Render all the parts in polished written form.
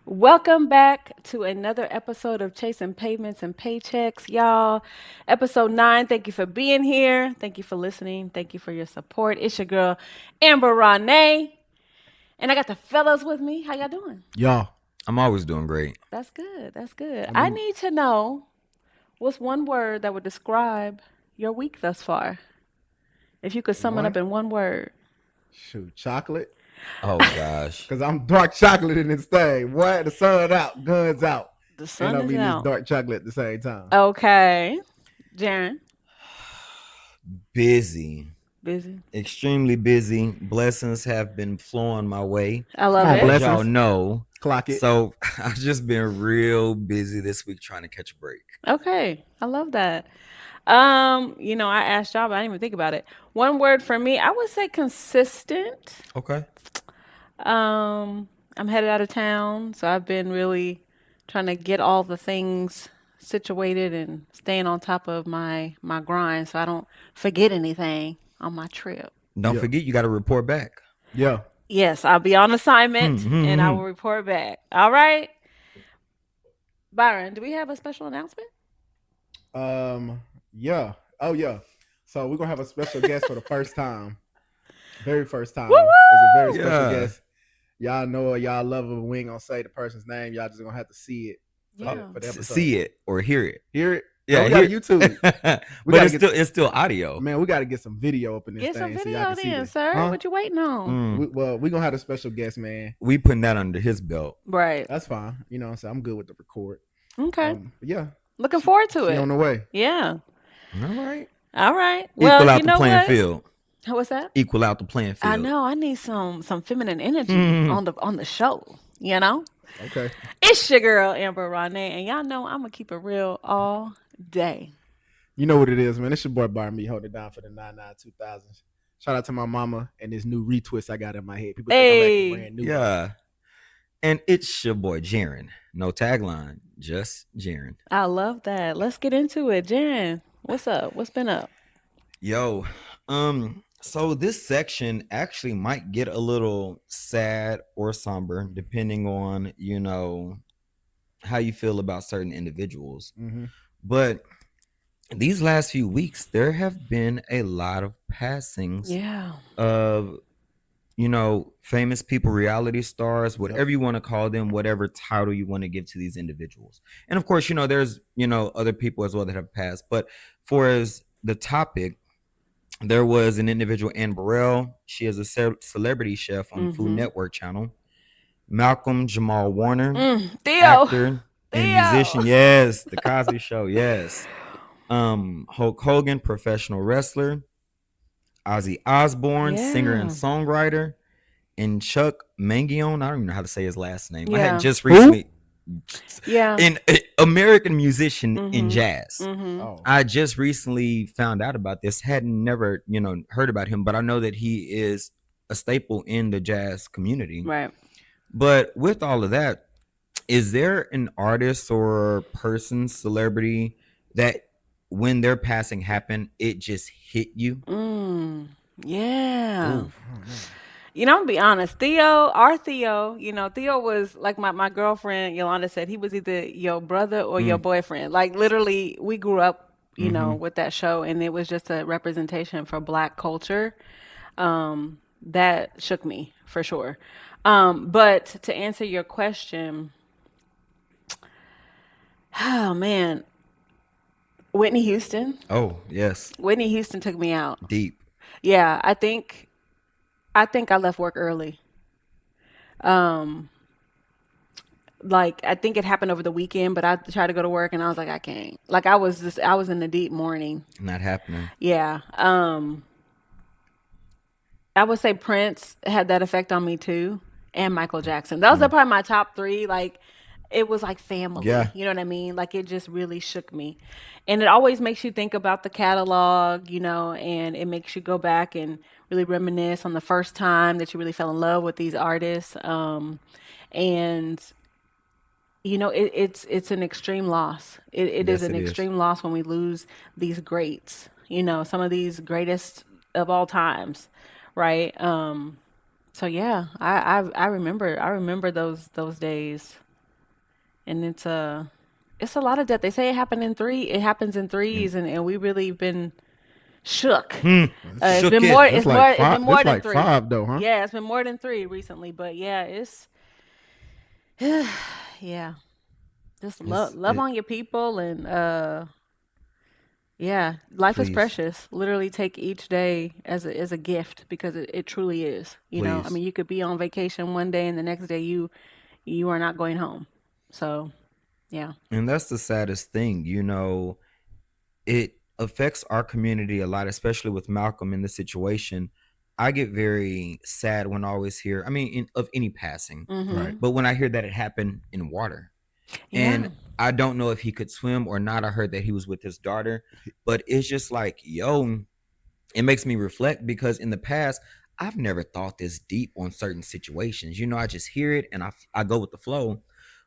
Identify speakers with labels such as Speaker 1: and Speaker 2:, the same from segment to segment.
Speaker 1: Welcome back to another episode of Chasing Pavements and Paychecks, y'all. Episode 9. Thank you for being here. Thank you for listening. Thank you for your support. It's your girl, Amber Renee. And I got the fellas with me. How y'all doing?
Speaker 2: Y'all,
Speaker 3: I'm always doing great.
Speaker 1: That's good. That's good.
Speaker 2: I
Speaker 1: I
Speaker 2: mean,
Speaker 1: need to know what's one word that would describe your week thus far. If you could sum it up
Speaker 2: one,
Speaker 1: in one word.
Speaker 2: shoot, chocolate.
Speaker 3: Oh gosh.
Speaker 2: Because I'm dark chocolate in this thing. What? The sun out, guns out.
Speaker 1: The
Speaker 2: And
Speaker 1: sun
Speaker 2: I'm
Speaker 1: is
Speaker 2: eating this
Speaker 1: out.
Speaker 2: dark chocolate at the same time.
Speaker 1: Okay. Jaren,
Speaker 3: Busy.
Speaker 1: busy.
Speaker 3: Extremely busy. Blessings have been flowing my way,
Speaker 1: I
Speaker 2: Come
Speaker 1: love
Speaker 2: on,
Speaker 1: it.
Speaker 3: as y'all
Speaker 2: blessings.
Speaker 3: know.
Speaker 2: Clock it.
Speaker 3: So I've just been real busy this week trying to catch a break.
Speaker 1: Okay, I love that. I asked y'all, but I didn't even think about it. One word for me, I would say consistent.
Speaker 3: Okay.
Speaker 1: I'm headed out of town, so I've been really trying to get all the things situated and staying on top of my grind so I don't forget anything on my trip.
Speaker 3: Don't
Speaker 2: Yeah.
Speaker 3: forget you gotta report back.
Speaker 2: Yeah.
Speaker 1: Yes, I'll be on assignment and I
Speaker 3: Hmm.
Speaker 1: will report back. All right. Byron, do we have a special announcement?
Speaker 2: Yeah. Oh, yeah. So we're going to have a special guest for the first time. Very first
Speaker 1: Woo
Speaker 2: time. It's a very
Speaker 1: woo!
Speaker 2: special
Speaker 3: Yeah.
Speaker 2: guest. Y'all know her. Y'all love her. We ain't going to say the person's name. Y'all just going to have to see it
Speaker 1: Yeah.
Speaker 2: for the episode.
Speaker 3: See it or hear it.
Speaker 2: Hear it?
Speaker 3: Yeah,
Speaker 2: Oh, we got
Speaker 3: hear
Speaker 2: YouTube.
Speaker 3: but
Speaker 2: gotta
Speaker 3: it's
Speaker 2: get-
Speaker 3: still audio.
Speaker 2: Man, we got to get some video up in this
Speaker 1: Get
Speaker 2: thing
Speaker 1: some
Speaker 2: so y'all
Speaker 1: video
Speaker 2: can see
Speaker 1: then,
Speaker 2: this.
Speaker 1: sir.
Speaker 2: Huh?
Speaker 1: What you waiting on?
Speaker 3: Mm.
Speaker 2: We're going to have a special guest, man.
Speaker 3: We putting that under his belt.
Speaker 1: Right.
Speaker 2: That's fine. You know what I'm saying? I'm good with the record.
Speaker 1: Okay.
Speaker 2: But yeah,
Speaker 1: Looking forward to
Speaker 2: she on
Speaker 1: it.
Speaker 2: the way.
Speaker 1: Yeah.
Speaker 3: All right.
Speaker 1: All right.
Speaker 3: Equal
Speaker 1: Well,
Speaker 3: out
Speaker 1: you
Speaker 3: the
Speaker 1: know
Speaker 3: playing
Speaker 1: what?
Speaker 3: field.
Speaker 1: What's that?
Speaker 3: Equal out the playing field.
Speaker 1: I know. I need some feminine energy
Speaker 3: Mhm.
Speaker 1: on the show. You know,
Speaker 2: Okay.
Speaker 1: it's your girl Amber Renee, and y'all know I'm gonna keep it real all day.
Speaker 2: You know what it is, man. It's your boy Bar Me holding it down for the 2000s. Shout out to my mama and this new retwist I got in my head. People think I'm
Speaker 1: Hey.
Speaker 2: acting brand new.
Speaker 3: Yeah. And it's your boy Jaren. No tagline, just Jaren.
Speaker 1: I love that. Let's get into it, Jen. What's up? What's been up?
Speaker 3: Yo, so this section actually might get a little sad or somber depending on, how you feel about certain individuals.
Speaker 2: Mm-hmm.
Speaker 3: But these last few weeks, there have been a lot of passings
Speaker 1: Yeah.
Speaker 3: of famous people, reality stars, whatever you want to call them, whatever title you want to give to these individuals. And of course, there's, other people as well that have passed. But for as the topic, there was an individual, Ann Burrell. She is a celebrity chef on Food Network channel. Malcolm Jamal Warner,
Speaker 1: Theo.
Speaker 3: actor and
Speaker 1: Theo.
Speaker 3: musician. Yes. The Cosby Show. Yes. Hulk Hogan, professional wrestler. Ozzy Osbourne, singer and
Speaker 1: Yeah.
Speaker 3: songwriter, and Chuck Mangione. I don't even know how to say his last name. I
Speaker 1: Yeah.
Speaker 3: had just recently
Speaker 1: Yeah.
Speaker 3: an American musician in
Speaker 1: Mhm.
Speaker 3: jazz.
Speaker 1: Mm-hmm.
Speaker 2: Oh.
Speaker 3: I just recently found out about this. Hadn't never, heard about him, but I know that he is a staple in the jazz community.
Speaker 1: Right.
Speaker 3: But with all of that, is there an artist or person, celebrity that when their passing happened, it just hit you?
Speaker 1: Yeah.
Speaker 3: Ooh.
Speaker 1: I'm gonna be honest. Our Theo, Theo was like my girlfriend Yolanda said, he was either your brother or your boyfriend. Like literally, we grew up, with that show, and it was just a representation for Black culture. That shook me for sure. But to answer your question, oh man, Whitney Houston.
Speaker 3: Oh, yes.
Speaker 1: Whitney Houston took me out.
Speaker 3: Deep.
Speaker 1: Yeah, I think I left work early. Like I think it happened over the weekend, but I tried to go to work and I was like, I can't. Like I was in the deep mourning.
Speaker 3: Not happening.
Speaker 1: Yeah. I would say Prince had that effect on me too, and Michael Jackson. Those are probably my top three. Like it was like family.
Speaker 3: Yeah.
Speaker 1: You know what I mean? Like it just really shook me. And it always makes you think about the catalog, and it makes you go back and really reminisce on the first time that you really fell in love with these artists. And it's an extreme loss. It is
Speaker 3: Yes,
Speaker 1: an
Speaker 3: it is.
Speaker 1: extreme loss when we lose these greats. Some of these greatest of all times, right? So yeah, I remember those days. and it's a lot of death. They say it happens in
Speaker 3: And
Speaker 1: threes, and we really been shook. It's
Speaker 3: shook
Speaker 1: been more.
Speaker 3: it.
Speaker 2: That's like
Speaker 1: It's been
Speaker 2: five.
Speaker 1: more
Speaker 2: That's
Speaker 1: than
Speaker 2: like
Speaker 1: three.
Speaker 2: five though, huh?
Speaker 1: Yeah, it's been more than three recently. But yeah, it's yeah. Just
Speaker 3: It's
Speaker 1: love
Speaker 3: it.
Speaker 1: on your people, and yeah, life is
Speaker 3: Please,
Speaker 1: precious. Literally take each day as a gift because it truly is. You know, I
Speaker 3: please.
Speaker 1: mean, you could be on vacation one day and the next day you are not going home. So yeah.
Speaker 3: And that's the saddest thing. It affects our community a lot, especially with Malcolm in this situation. I get very sad when I always hear, I mean, of any passing,
Speaker 2: Right.
Speaker 1: Mhm.
Speaker 3: but when I hear that it happened in water.
Speaker 1: Yeah.
Speaker 3: And I don't know if he could swim or not. I heard that he was with his daughter, but it's just like, yo, it makes me reflect because in the past, I've never thought this deep on certain situations. I just hear it and I go with the flow.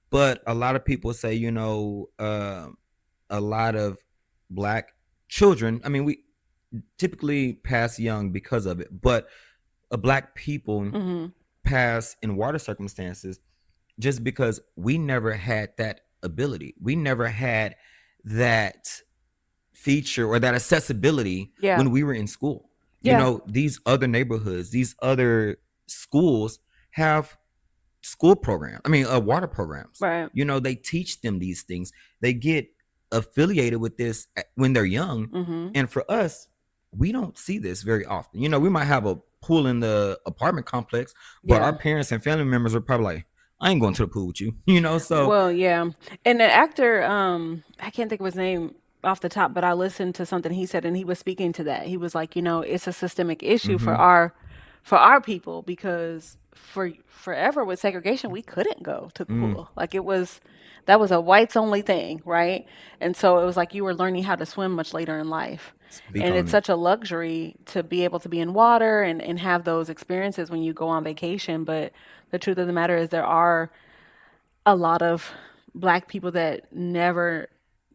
Speaker 3: But a lot of people say, a lot of black children, I mean, we typically pass young because of it, but black people
Speaker 1: Mhm.
Speaker 3: pass in water circumstances just because we never had that ability. We never had that feature or that accessibility
Speaker 1: Yeah.
Speaker 3: when we were in school.
Speaker 1: Yeah.
Speaker 3: These other neighborhoods, these other schools have school program. I mean, water programs.
Speaker 1: Right.
Speaker 3: They teach them these things. They get affiliated with this when they're young.
Speaker 1: Mhm.
Speaker 3: And for us, we don't see this very often. We might have a pool in the apartment complex, but our
Speaker 1: Yeah.
Speaker 3: parents and family members are probably like, I ain't going to the pool with you. So
Speaker 1: Well, yeah. And the actor, I can't think of his name off the top, but I listened to something he said and he was speaking to that. He was like, it's a systemic issue
Speaker 3: hmm
Speaker 1: for our people because for forever with segregation, we couldn't go to the
Speaker 3: mm,
Speaker 1: pool. Like that was a whites only thing, right? And so it was like you were learning how to swim much later in life.
Speaker 3: speak
Speaker 1: And
Speaker 3: on
Speaker 1: it's
Speaker 3: it.
Speaker 1: such a luxury to be able to be in water and have those experiences when you go on vacation. But the truth of the matter is there are a lot of black people that never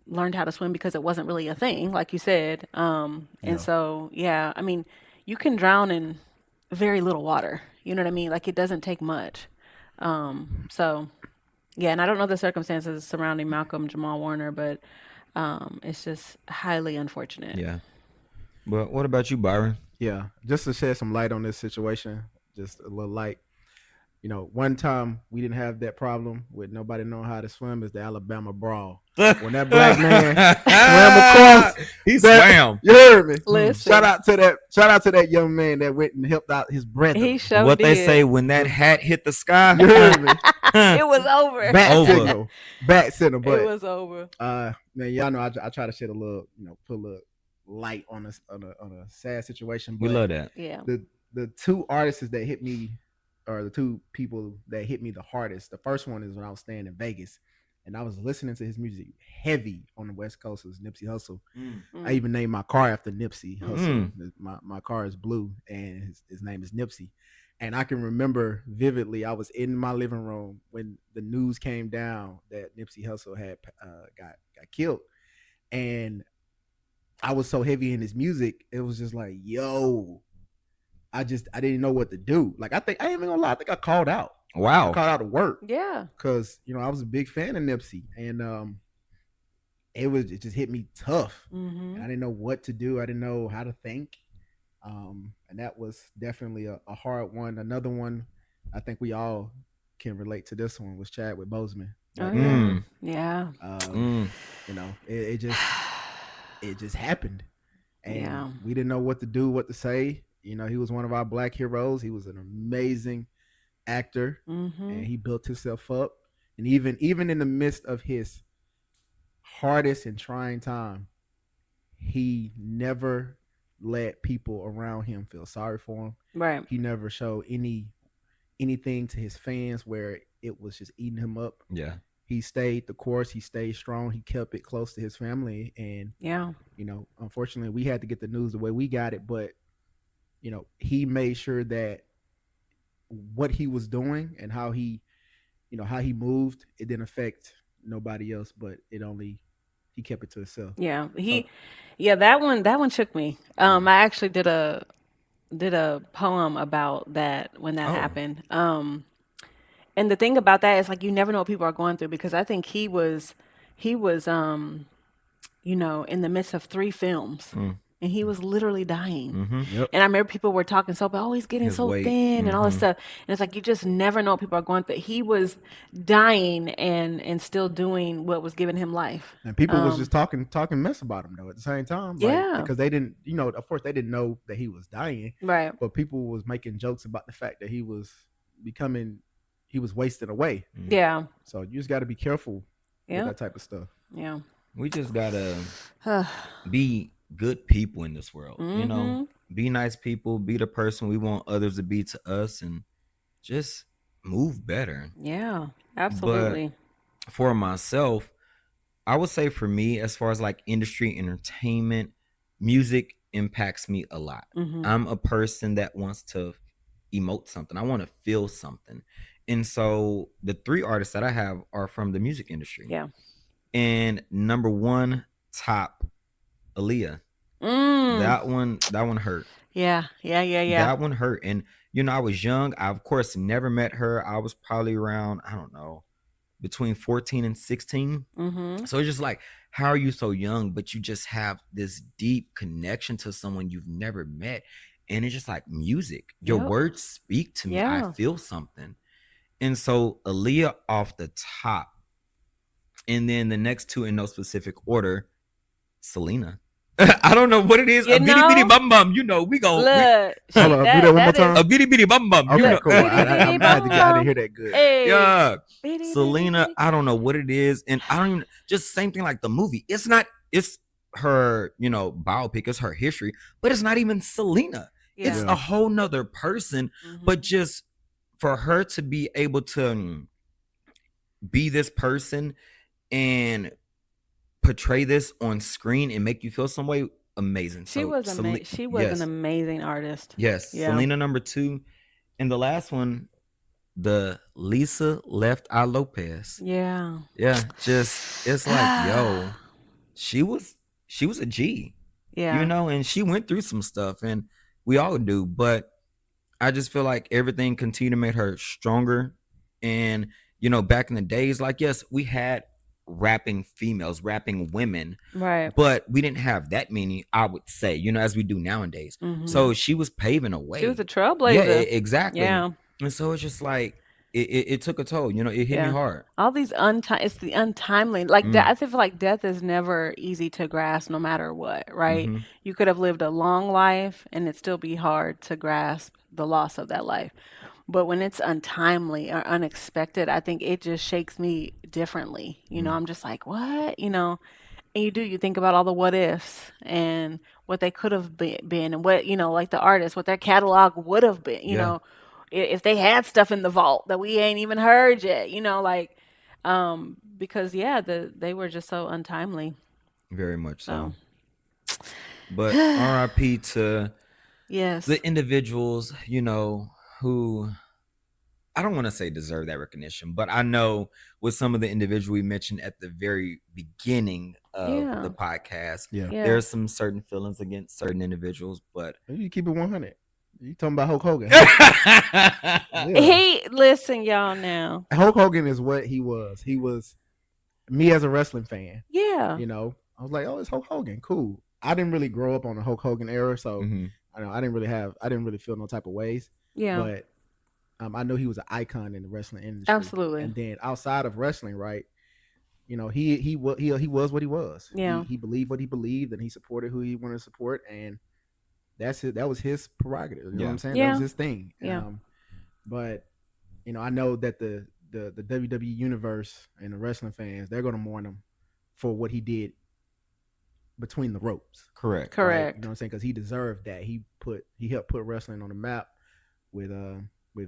Speaker 1: learned how to swim because it wasn't really a thing, like you said. And
Speaker 3: Yeah.
Speaker 1: so, yeah, I mean, you can drown in very little water. You know what I mean? Like it doesn't take much. So yeah, and I don't know the circumstances surrounding Malcolm Jamal Warner, but it's just highly unfortunate.
Speaker 3: Yeah. But what about you, Byron?
Speaker 2: Yeah. Just to shed some light on this situation, just a little light. One time we didn't have that problem with nobody knowing how to swim is the Alabama brawl. When that black man swam across
Speaker 3: He
Speaker 2: that,
Speaker 3: swam.
Speaker 2: you heard me. Shout
Speaker 1: Listen,
Speaker 2: out to that. Shout out to that young man that went and helped out his
Speaker 1: he
Speaker 2: brethren.
Speaker 1: sure
Speaker 3: What they say
Speaker 1: did.
Speaker 3: when that hat hit the sky,
Speaker 2: You heard me.
Speaker 1: It was over.
Speaker 2: Bat
Speaker 3: over.
Speaker 2: signal, bat signal.
Speaker 1: It
Speaker 2: But
Speaker 1: was over.
Speaker 2: man, y'all know I try to shed a little, put a little light on a sad situation.
Speaker 3: We
Speaker 2: But
Speaker 3: love that.
Speaker 1: Yeah.
Speaker 2: the two artists that hit me, or the two people that hit me the hardest. The first one is when I was staying in Vegas, and I was listening to his music heavy on the West Coast. It was Nipsey Hussle. I
Speaker 1: Mm.
Speaker 2: even named my car after Nipsey Hussle.
Speaker 3: Mm.
Speaker 2: My car is blue, and his name is Nipsey. And I can remember vividly, I was in my living room when the news came down that Nipsey Hussle had got killed, and I was so heavy in his music, it was just like, yo, I didn't know what to do. Like I ain't even gonna lie, I think I called out. I
Speaker 3: Wow.
Speaker 2: called out of work
Speaker 1: Yeah.
Speaker 2: because I was a big fan of Nipsey, and it just hit me tough, and I
Speaker 1: Mhm.
Speaker 2: didn't know what to do. I didn't know how to think, and that was definitely a hard one. Another one, I think we all can relate to this one, was Chadwick Boseman.
Speaker 1: Oh
Speaker 2: But
Speaker 1: yeah.
Speaker 3: Mm.
Speaker 1: Yeah.
Speaker 3: Mm.
Speaker 2: it just happened, and
Speaker 1: Yeah.
Speaker 2: we didn't know what to do, what to say. He was one of our black heroes. He was an amazing actor, and
Speaker 1: Mhm.
Speaker 2: he built himself up. And even in the midst of his hardest and trying time, he never let people around him feel sorry for him.
Speaker 1: Right.
Speaker 2: He never showed anything to his fans where it was just eating him up.
Speaker 3: Yeah.
Speaker 2: He stayed the course. He stayed strong. He kept it close to his family, and
Speaker 1: Yeah.
Speaker 2: unfortunately, we had to get the news the way we got it. But he made sure that what he was doing and how he moved, it didn't affect nobody else, but it only he kept it to himself.
Speaker 1: Yeah.
Speaker 2: So
Speaker 1: Yeah, that one shook me.
Speaker 2: yeah,
Speaker 1: I actually did a poem about that when that
Speaker 3: Oh.
Speaker 1: happened. And the thing about that is like you never know what people are going through because I think he was in the midst of 3 films.
Speaker 3: Mm.
Speaker 1: And he was literally dying.
Speaker 3: Mm-hmm.
Speaker 2: Yep.
Speaker 1: And I remember people were talking so about, oh, he's getting
Speaker 3: His
Speaker 1: so
Speaker 3: weight.
Speaker 1: thin and all this
Speaker 3: Mm-hmm.
Speaker 1: stuff. And it's like you just never know what people are going through. He was dying and still doing what was giving him life.
Speaker 2: And people was just talking mess about him though at the same time, like
Speaker 1: Yeah.
Speaker 2: because they didn't, of course they didn't know that he was dying,
Speaker 1: Right.
Speaker 2: but people was making jokes about the fact that becoming, he was wasting away.
Speaker 1: Yeah.
Speaker 2: So you just got to be careful with
Speaker 1: Yeah.
Speaker 2: that type of stuff.
Speaker 1: Yeah.
Speaker 3: We just gotta be good people in this world. You know,
Speaker 1: Mm-hmm.
Speaker 3: be nice people, be the person we want others to be to us, and just move better.
Speaker 1: Yeah.
Speaker 3: But
Speaker 1: Absolutely.
Speaker 3: for myself, I would say for me, as far as like industry entertainment, music impacts me a lot.
Speaker 1: Mm-hmm.
Speaker 3: I'm a person that wants to emote something. I want to feel something. And so the 3 artists that I have are from the music industry.
Speaker 1: Yeah.
Speaker 3: And number one, top, Aaliyah.
Speaker 1: Mm.
Speaker 3: That one hurt.
Speaker 1: Yeah. Yeah. Yeah. Yeah.
Speaker 3: That one hurt. And I was young. I of course never met her. I was probably around, I don't know, between 14 and 16.
Speaker 1: Mm-hmm.
Speaker 3: So it's just like, how are you so young, but you just have this deep connection to someone you've never met? And it's just like music. Your
Speaker 1: Yep.
Speaker 3: words speak to me. I
Speaker 1: Yeah.
Speaker 3: feel something. And so Aaliyah off the top. And then the next two in no specific order, Selena. I don't know what it is.
Speaker 1: You
Speaker 3: A bitty bitty
Speaker 1: know?
Speaker 3: bum bum. You know, we go
Speaker 1: Look.
Speaker 2: Hold on, do that one more
Speaker 1: that
Speaker 2: time.
Speaker 3: a bitty bitty bum bum. You
Speaker 2: Okay,
Speaker 3: know.
Speaker 2: cool. I didn't hear that good.
Speaker 1: Hey.
Speaker 3: Yeah.
Speaker 1: Bitty, bitty,
Speaker 3: Selena,
Speaker 1: bitty.
Speaker 3: I don't know what it is. And I don't even, just same thing like the movie. It's her, biopic, it's her history, but it's not even Selena.
Speaker 1: Yeah.
Speaker 3: It's
Speaker 2: Yeah.
Speaker 3: a whole nother person.
Speaker 1: Mhm.
Speaker 3: But just for her to be able to be this person and portray this on screen and make you feel some way, amazing.
Speaker 1: She
Speaker 3: So
Speaker 1: was she was
Speaker 3: yes,
Speaker 1: an amazing artist.
Speaker 3: yes.
Speaker 1: Yeah.
Speaker 3: Selena number 2. And the last one, the Lisa Left Eye Lopez.
Speaker 1: Yeah.
Speaker 3: Yeah, just it's like, yo, she was a G,
Speaker 1: Yeah.
Speaker 3: and she went through some stuff, and we all do. But I just feel like everything continued to make her stronger. And back in the days, like, yes, we had rapping females, rapping women,
Speaker 1: Right.
Speaker 3: but we didn't have that many, I would say, as we do nowadays.
Speaker 1: Mhm.
Speaker 3: So she was paving a way.
Speaker 1: She was a
Speaker 3: Yeah,
Speaker 1: trailblazer.
Speaker 3: exactly.
Speaker 1: Yeah.
Speaker 3: And so it's just like it took a toll. It hit me
Speaker 1: Yeah.
Speaker 3: hard.
Speaker 1: All these it's the untimely. Like I feel like death is never easy to grasp, no matter what. Right?
Speaker 3: Mhm.
Speaker 1: You could have lived a long life, and it still be hard to grasp the loss of that life. But when it's untimely or unexpected, I think it just shakes me differently. I'm just like, what? And you think about all the what ifs and what they could have been and what, like the artists, what their catalog would have been,
Speaker 3: Yeah.
Speaker 1: if they had stuff in the vault that we ain't even heard yet, because yeah, they were just so untimely.
Speaker 3: Very much so.
Speaker 1: So,
Speaker 3: But RIP to
Speaker 1: yes.
Speaker 3: the individuals, who I don't want to say deserve that recognition, but I know with some of the individuals we mentioned at the very beginning of the podcast,
Speaker 2: Yeah.
Speaker 3: there's some certain feelings against certain individuals, but
Speaker 2: You keep it 100. You talking about Hulk Hogan?
Speaker 1: Listen, y'all now.
Speaker 2: Hulk Hogan is what he was. He was me as a wrestling fan.
Speaker 1: Yeah.
Speaker 2: I was like, oh, it's Hulk Hogan. Cool. I didn't really grow up on the Hulk Hogan era, so I didn't really feel no type of ways.
Speaker 1: Yeah.
Speaker 2: But I know he was an icon in the wrestling industry.
Speaker 1: Absolutely.
Speaker 2: And then outside of wrestling, right? He was what he was.
Speaker 1: Yeah.
Speaker 2: He believed what he believed, and he supported who he wanted to support, and that's it. That was his prerogative. You know what I'm saying?
Speaker 1: Yeah.
Speaker 2: That was his thing.
Speaker 1: Yeah.
Speaker 2: But I know that the WWE universe and the wrestling fans, they're gonna mourn him for what he did between the ropes.
Speaker 3: Correct.
Speaker 2: Right?
Speaker 1: Correct.
Speaker 2: You know what I'm saying? Because he deserved that. He helped put wrestling on the map with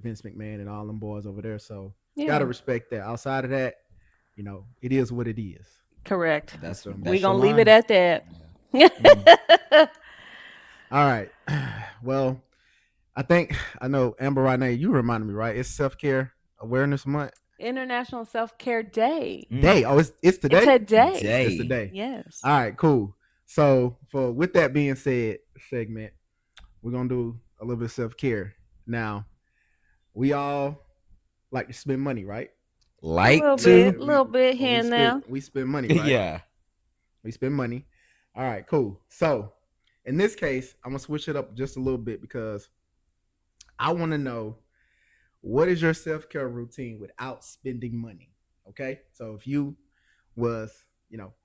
Speaker 2: Vince McMahon and all them boys over there. So gotta respect that. Outside of that, it is what it is.
Speaker 1: Correct.
Speaker 3: That's
Speaker 1: we gonna leave it at that.
Speaker 2: All right. Well, I know Amber right now. You reminded me, right? It's Self-Care Awareness Month.
Speaker 1: International Self-Care Day.
Speaker 2: Day. Oh, it's today.
Speaker 1: It's today.
Speaker 2: It's today.
Speaker 1: Yes.
Speaker 2: All right. Cool. So with that being said, segment, we're gonna do a little bit of self-care. Now, we all like to spend money, right?
Speaker 3: Like to?
Speaker 1: a little bit
Speaker 2: When
Speaker 1: here and there.
Speaker 2: we spend money, right?
Speaker 3: Yeah.
Speaker 2: We spend money. All right, cool. So in this case, I'm gonna switch it up just a little bit because I want to know what is your self care routine without spending money. Okay, so if you was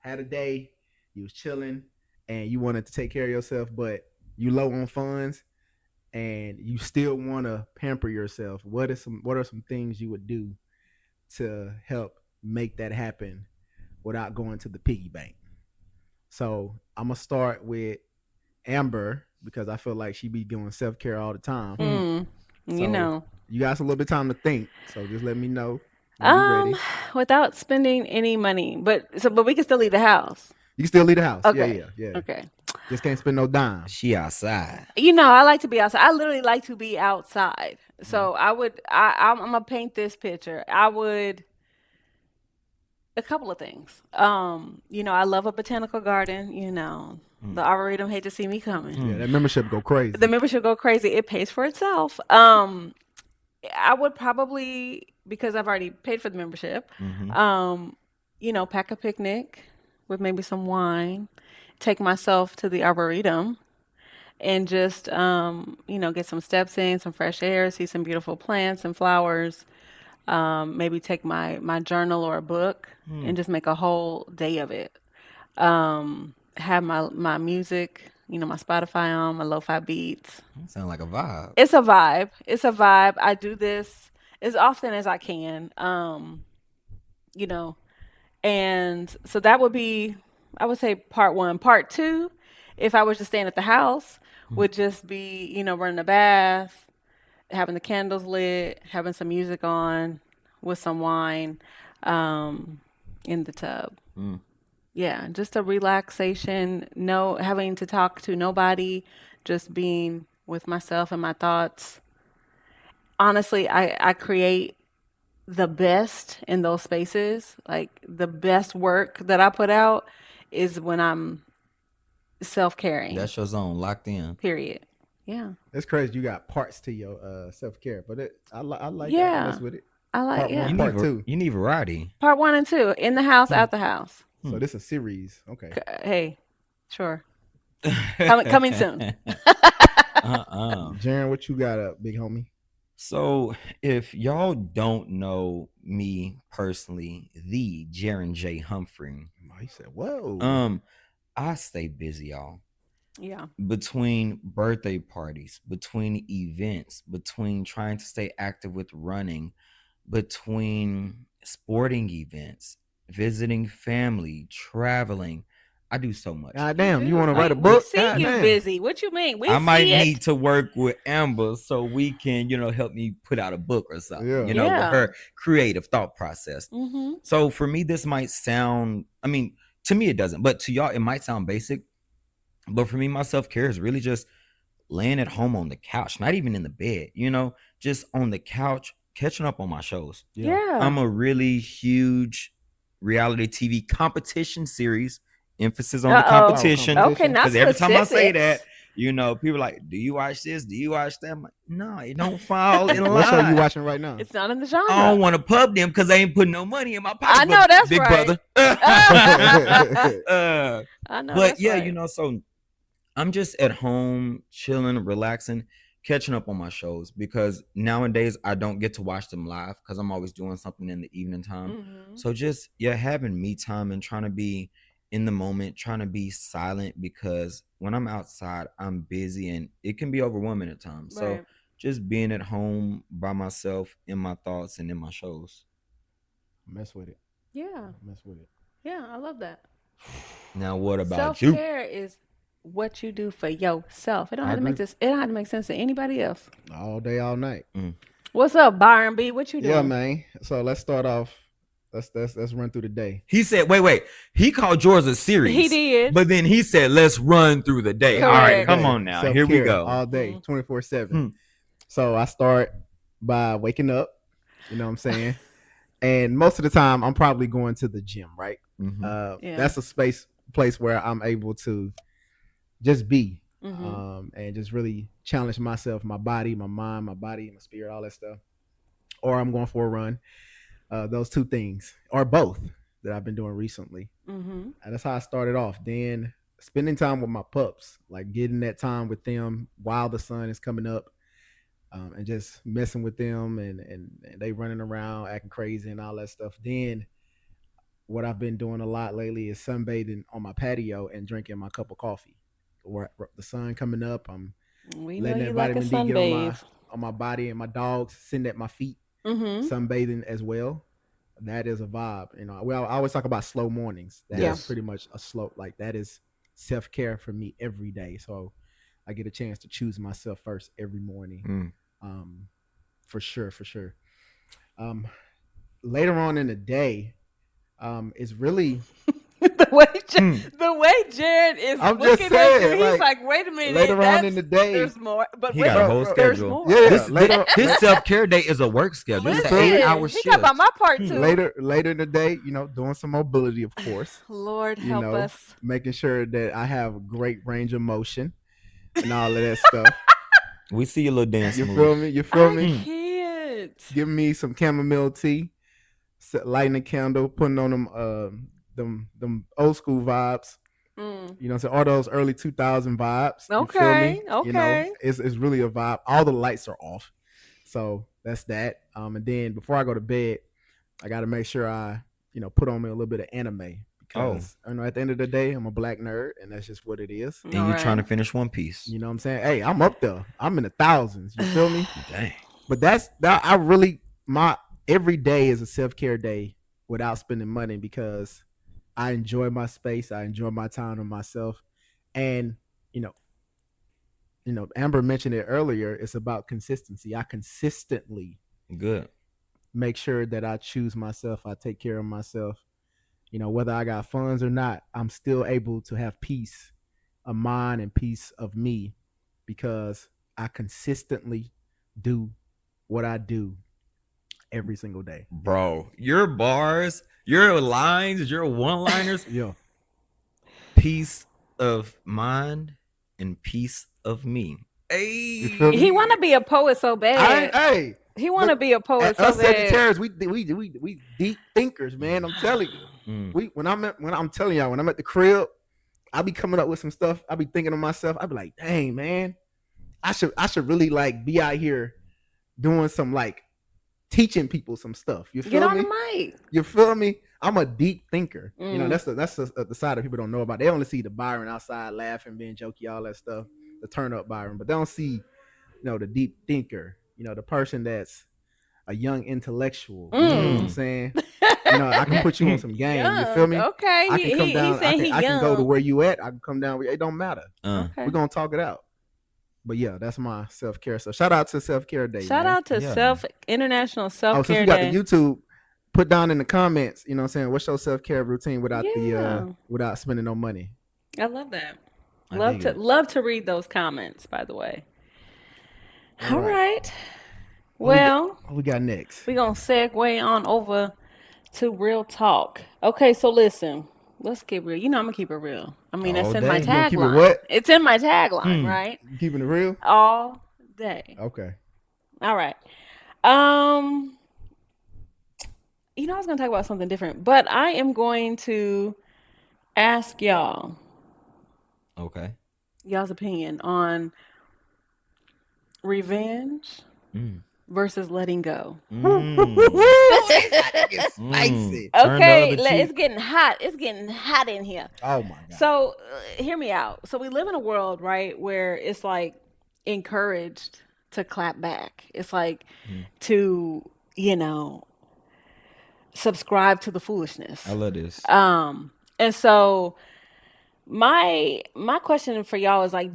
Speaker 2: had a day, you was chilling, and you wanted to take care of yourself, but you low on funds, and you still want to pamper yourself, what are some things you would do to help make that happen without going to the piggy bank? So I'm gonna start with Amber because I feel like she be doing self care all the time.
Speaker 3: Hmm.
Speaker 1: Mm, you
Speaker 2: So
Speaker 1: know.
Speaker 2: you got a little bit of time to think. So just let me know when you're
Speaker 1: Um,
Speaker 2: ready.
Speaker 1: without spending any money, but we can still leave the house.
Speaker 2: You can still leave the house. Yeah,
Speaker 1: Okay.
Speaker 2: yeah, yeah.
Speaker 1: Okay.
Speaker 2: Just can't spend no dime.
Speaker 3: She outside.
Speaker 1: I like to be outside. I literally like to be outside.
Speaker 2: Mhm.
Speaker 1: So I'm gonna paint this picture. I would a couple of things. I love a botanical garden.
Speaker 3: Hmm.
Speaker 1: The arboretum hate to see me coming.
Speaker 2: Yeah,
Speaker 3: Hmm.
Speaker 2: that membership go
Speaker 1: The
Speaker 2: crazy.
Speaker 1: membership go crazy. It pays for itself. I would probably because I've already paid for the membership.
Speaker 3: Hmm.
Speaker 1: Um, pack a picnic with maybe some wine, take myself to the arboretum and just get some steps in, some fresh air, see some beautiful plants and flowers. Maybe take my journal or a book
Speaker 3: Hmm.
Speaker 1: and just make a whole day of it. Have my music, my Spotify on, my lo-fi beats.
Speaker 3: That sound like a vibe.
Speaker 1: It's a vibe. It's a vibe. I do this as often as I can. You know, and so that would be, I would say, part one. Part two, if I was just staying at the house,
Speaker 3: Hmm.
Speaker 1: would just be, running a bath, having the candles lit, having some music on with some wine in the tub.
Speaker 3: Hmm.
Speaker 1: Yeah, just a relaxation, no having to talk to nobody, just being with myself and my thoughts. Honestly, I create the best in those spaces. Like the best work that I put out is when I'm self caring.
Speaker 3: That's your zone, locked in.
Speaker 1: Period. Yeah.
Speaker 2: That's crazy. You got parts to your self care, but I like it. I can mess
Speaker 1: Yeah.
Speaker 2: with it.
Speaker 1: I like,
Speaker 2: Part one,
Speaker 3: You
Speaker 1: yeah.
Speaker 3: need
Speaker 2: part two.
Speaker 3: you need variety.
Speaker 1: Part one and two in the house,
Speaker 3: Hmm.
Speaker 1: out the house.
Speaker 3: Hmm.
Speaker 2: So this is a series. Okay.
Speaker 1: Hey, sure. Coming soon.
Speaker 2: Jaron, what you got up, big homie?
Speaker 3: So, if y'all don't know me personally, the Jaron J. Humphrey,
Speaker 2: Oh, he said, "Whoa."
Speaker 3: um, I stay busy, y'all.
Speaker 1: Yeah.
Speaker 3: Between birthday parties, between events, between trying to stay active with running, between sporting events, visiting family, traveling. I do so much.
Speaker 2: God
Speaker 1: You
Speaker 2: damn, you want
Speaker 1: do.
Speaker 2: to write a
Speaker 1: We
Speaker 2: book?
Speaker 1: see
Speaker 2: God
Speaker 1: you
Speaker 2: damn.
Speaker 1: busy. What you mean? We
Speaker 3: I might
Speaker 1: see
Speaker 3: need
Speaker 1: it.
Speaker 3: to work with Amber so we can, help me put out a book or something,
Speaker 2: Yeah.
Speaker 3: with
Speaker 1: Yeah.
Speaker 3: her creative thought process.
Speaker 1: Mm-hmm.
Speaker 3: So for me, this might sound, to me, it doesn't, but to y'all, it might sound basic. But for me, my self care is really just laying at home on the couch, not even in the bed, just on the couch, catching up on my shows.
Speaker 2: Yeah.
Speaker 1: Yeah.
Speaker 3: I'm a really huge reality TV competition series, emphasis on the
Speaker 1: Uh-oh.
Speaker 2: Oh,
Speaker 3: competition.
Speaker 1: Okay,
Speaker 2: competition.
Speaker 1: not
Speaker 3: Because every time I say that,
Speaker 1: specifics.
Speaker 3: people are like, do you watch this? Do you watch that? I'm like, no, it don't fall in
Speaker 2: What show you
Speaker 3: line.
Speaker 2: watching right now?
Speaker 1: It's not in the
Speaker 3: I don't
Speaker 1: genre.
Speaker 3: want to pub them because they ain't putting no money in my
Speaker 1: I know
Speaker 3: pocketbook,
Speaker 1: that's
Speaker 3: big
Speaker 1: right.
Speaker 3: brother.
Speaker 1: I know
Speaker 3: But
Speaker 1: that's
Speaker 3: yeah,
Speaker 1: right.
Speaker 3: so I'm just at home, chilling, relaxing, catching up on my shows because nowadays I don't get to watch them live because I'm always doing something in the evening time.
Speaker 1: Mm-hmm.
Speaker 3: So just having me time and trying to be in the moment, trying to be silent because when I'm outside, I'm busy and it can be overwhelming at times. So
Speaker 1: Right.
Speaker 3: just being at home by myself in my thoughts and in my shows.
Speaker 2: Mess with it.
Speaker 1: Yeah.
Speaker 2: Mess with it.
Speaker 1: Yeah, I love that.
Speaker 3: Now, what about
Speaker 1: Self
Speaker 3: you?
Speaker 1: care is what you do for yourself. It don't
Speaker 2: I
Speaker 1: have to make
Speaker 2: agree.
Speaker 1: this. It don't have to make sense to anybody else.
Speaker 2: All day, all night.
Speaker 3: Mm.
Speaker 1: What's up, Byron B? What you
Speaker 2: Yeah,
Speaker 1: doing?
Speaker 2: man. So let's start off. Let's run through the day.
Speaker 3: He said, wait. He called yours a series.
Speaker 1: He did.
Speaker 3: But then he said, let's run through the day. All right,
Speaker 1: Correct.
Speaker 3: come on now.
Speaker 2: Self
Speaker 3: Here we
Speaker 2: care
Speaker 3: go.
Speaker 2: all day,
Speaker 1: Mhm.
Speaker 2: 24/7.
Speaker 3: Hmm.
Speaker 2: So I start by waking up. You know what I'm saying? And most of the time, I'm probably going to the gym. Right?
Speaker 3: Mhm.
Speaker 1: Yeah.
Speaker 2: That's a place where I'm able to just be
Speaker 1: Mm-hmm.
Speaker 2: and just really challenge myself, my body, my mind, my body, my spirit, all that stuff. or I'm going for a run. Those two things, or both, that I've been doing recently.
Speaker 1: Mm-hmm.
Speaker 2: And that's how I started off. Then spending time with my pups, like getting that time with them while the sun is coming up, and just messing with them, and they running around acting crazy and all that stuff. Then what I've been doing a lot lately is sunbathing on my patio and drinking my cup of coffee. Where the sun coming up, I'm
Speaker 1: We know
Speaker 2: letting
Speaker 1: you
Speaker 2: that
Speaker 1: like a
Speaker 2: vitamin D get
Speaker 1: sunbathe.
Speaker 2: on my body, and my dogs sitting at my feet,
Speaker 1: Mm-hmm.
Speaker 2: sunbathing as well. That is a vibe. Well, I always talk about slow mornings. That
Speaker 1: Yeah.
Speaker 2: is
Speaker 3: Yes.
Speaker 2: pretty much a slow, like that is self care for me every day. So I get a chance to choose myself first every morning.
Speaker 3: Mm.
Speaker 2: Um, for sure, for sure. Um, Later on in the day, it's really.
Speaker 1: the way
Speaker 3: Hmm.
Speaker 1: the way Jared is
Speaker 2: I'm just
Speaker 1: looking at you,
Speaker 2: saying,
Speaker 1: he's
Speaker 2: like
Speaker 1: like, "Wait a minute,
Speaker 2: later on in
Speaker 1: that's
Speaker 2: the day,
Speaker 1: there's more." But
Speaker 3: He
Speaker 1: wait,
Speaker 3: got a
Speaker 2: bro,
Speaker 3: whole
Speaker 2: bro,
Speaker 1: there's
Speaker 3: schedule.
Speaker 1: more.
Speaker 2: yeah,
Speaker 3: This
Speaker 2: yeah. Later,
Speaker 3: his self care day is a work schedule.
Speaker 2: You
Speaker 3: It's an
Speaker 2: feel me?
Speaker 3: 8 hour
Speaker 1: Listen, he talking about
Speaker 3: shift.
Speaker 1: my part
Speaker 3: Hmm.
Speaker 1: too.
Speaker 2: later in the day, doing some mobility, of course.
Speaker 1: Lord
Speaker 2: You
Speaker 1: help
Speaker 2: know,
Speaker 1: us.
Speaker 2: making sure that I have a great range of motion and all of that stuff.
Speaker 3: We see your little dance
Speaker 2: You feel
Speaker 3: moves.
Speaker 2: me? You feel
Speaker 1: I
Speaker 2: me?
Speaker 3: Hmm.
Speaker 1: can't.
Speaker 2: Giving me some chamomile tea, lighting a candle, putting on them old school vibes.
Speaker 1: Mm.
Speaker 2: So all those early 2000 vibes. You feel
Speaker 1: Okay,
Speaker 2: me?
Speaker 1: okay.
Speaker 2: It's really a vibe. All the lights are off, so that's that. And then before I go to bed, I got to make sure I put on me a little bit of anime,
Speaker 3: Oh,
Speaker 2: because at the end of the day, I'm a black nerd, and that's just what it is.
Speaker 3: and
Speaker 1: All
Speaker 3: you trying
Speaker 1: right.
Speaker 3: to finish One Piece?
Speaker 2: You know what I'm saying? Hey, I'm up there. I'm in the thousands. You feel me?
Speaker 3: Dang.
Speaker 2: But that's that. I really my every day is a self care day without spending money, because I enjoy my space. I enjoy my time to myself, and you know, Amber mentioned it earlier. It's about consistency. I consistently
Speaker 3: Good.
Speaker 2: make sure that I choose myself. I take care of myself. Whether I got funds or not, I'm still able to have peace of mind and peace of me, because I consistently do what I do every single day.
Speaker 3: Bro, your bars, your lines, your one liners,
Speaker 2: Yeah.
Speaker 3: peace of mind and peace of me.
Speaker 2: You feel
Speaker 3: Hey.
Speaker 1: He
Speaker 2: me?
Speaker 1: want to be a poet so bad.
Speaker 2: Hey,
Speaker 1: He want to
Speaker 2: look,
Speaker 1: be a poet so
Speaker 2: us
Speaker 1: bad.
Speaker 2: Sagittarius, we deep thinkers, man. I'm telling you.
Speaker 3: Mm.
Speaker 2: When I'm telling y'all, when I'm at the crib, I be coming up with some stuff. I be thinking to myself, I be like, dang, man, I should really like be out here doing some, like, teaching people some stuff. You
Speaker 1: Get
Speaker 2: feel
Speaker 1: on the
Speaker 2: me?
Speaker 1: mic.
Speaker 2: You feel me? I'm a deep thinker.
Speaker 1: Mm.
Speaker 2: That's the side that people don't know about. They only see the Byron outside laughing, being jokey, all that stuff, the turn up Byron, but they don't see, the deep thinker. The person that's a young intellectual. You feel what I'm
Speaker 1: Mm.
Speaker 2: saying? I can put you on some game. You feel
Speaker 1: Young.
Speaker 2: me?
Speaker 1: Okay.
Speaker 2: I can come
Speaker 1: He
Speaker 2: down.
Speaker 1: saying he
Speaker 2: I can go to
Speaker 1: young.
Speaker 2: where you at. I can come down. It don't matter.
Speaker 1: Okay.
Speaker 2: We're gonna talk it out. But yeah, that's my self care. So shout out to Self Care Day,
Speaker 1: Shout
Speaker 2: man.
Speaker 1: out to
Speaker 3: Yeah.
Speaker 1: International
Speaker 2: Oh,
Speaker 1: Self
Speaker 2: since
Speaker 1: Care
Speaker 2: we got
Speaker 1: Day.
Speaker 2: the YouTube, put down in the comments. You know what I'm saying? What's your self care routine without
Speaker 1: Yeah.
Speaker 2: without spending no money?
Speaker 1: I love that.
Speaker 3: I
Speaker 1: Love
Speaker 3: dig
Speaker 1: to
Speaker 3: it.
Speaker 1: love to read those comments. By the way.
Speaker 2: All
Speaker 1: All
Speaker 2: right.
Speaker 1: right.
Speaker 2: What
Speaker 1: Well,
Speaker 2: we got next?
Speaker 1: we're gonna segue on over to real talk. Okay, so listen, let's get real. I'm gonna keep it real. I mean,
Speaker 3: All
Speaker 1: that's in my
Speaker 3: day.
Speaker 2: You gonna keep it
Speaker 1: tagline.
Speaker 2: what?
Speaker 1: It's in my tagline,
Speaker 3: Hmm.
Speaker 1: right?
Speaker 2: You keeping it real?
Speaker 1: All day.
Speaker 2: Okay.
Speaker 1: All right. Um, I was gonna talk about something different, but I am going to ask
Speaker 3: Okay.
Speaker 1: y'all's opinion on revenge
Speaker 3: Mm.
Speaker 1: versus letting go.
Speaker 3: Mm.
Speaker 2: That gets spicy.
Speaker 3: Turn the
Speaker 1: Okay,
Speaker 3: other
Speaker 1: it's
Speaker 3: cheek.
Speaker 1: getting hot. It's getting hot in here.
Speaker 2: Oh my god.
Speaker 1: So, hear me out. So, we live in a world, right, where it's like encouraged to clap back. It's like to, subscribe to the foolishness.
Speaker 3: I love this.
Speaker 1: And so my question for y'all is like,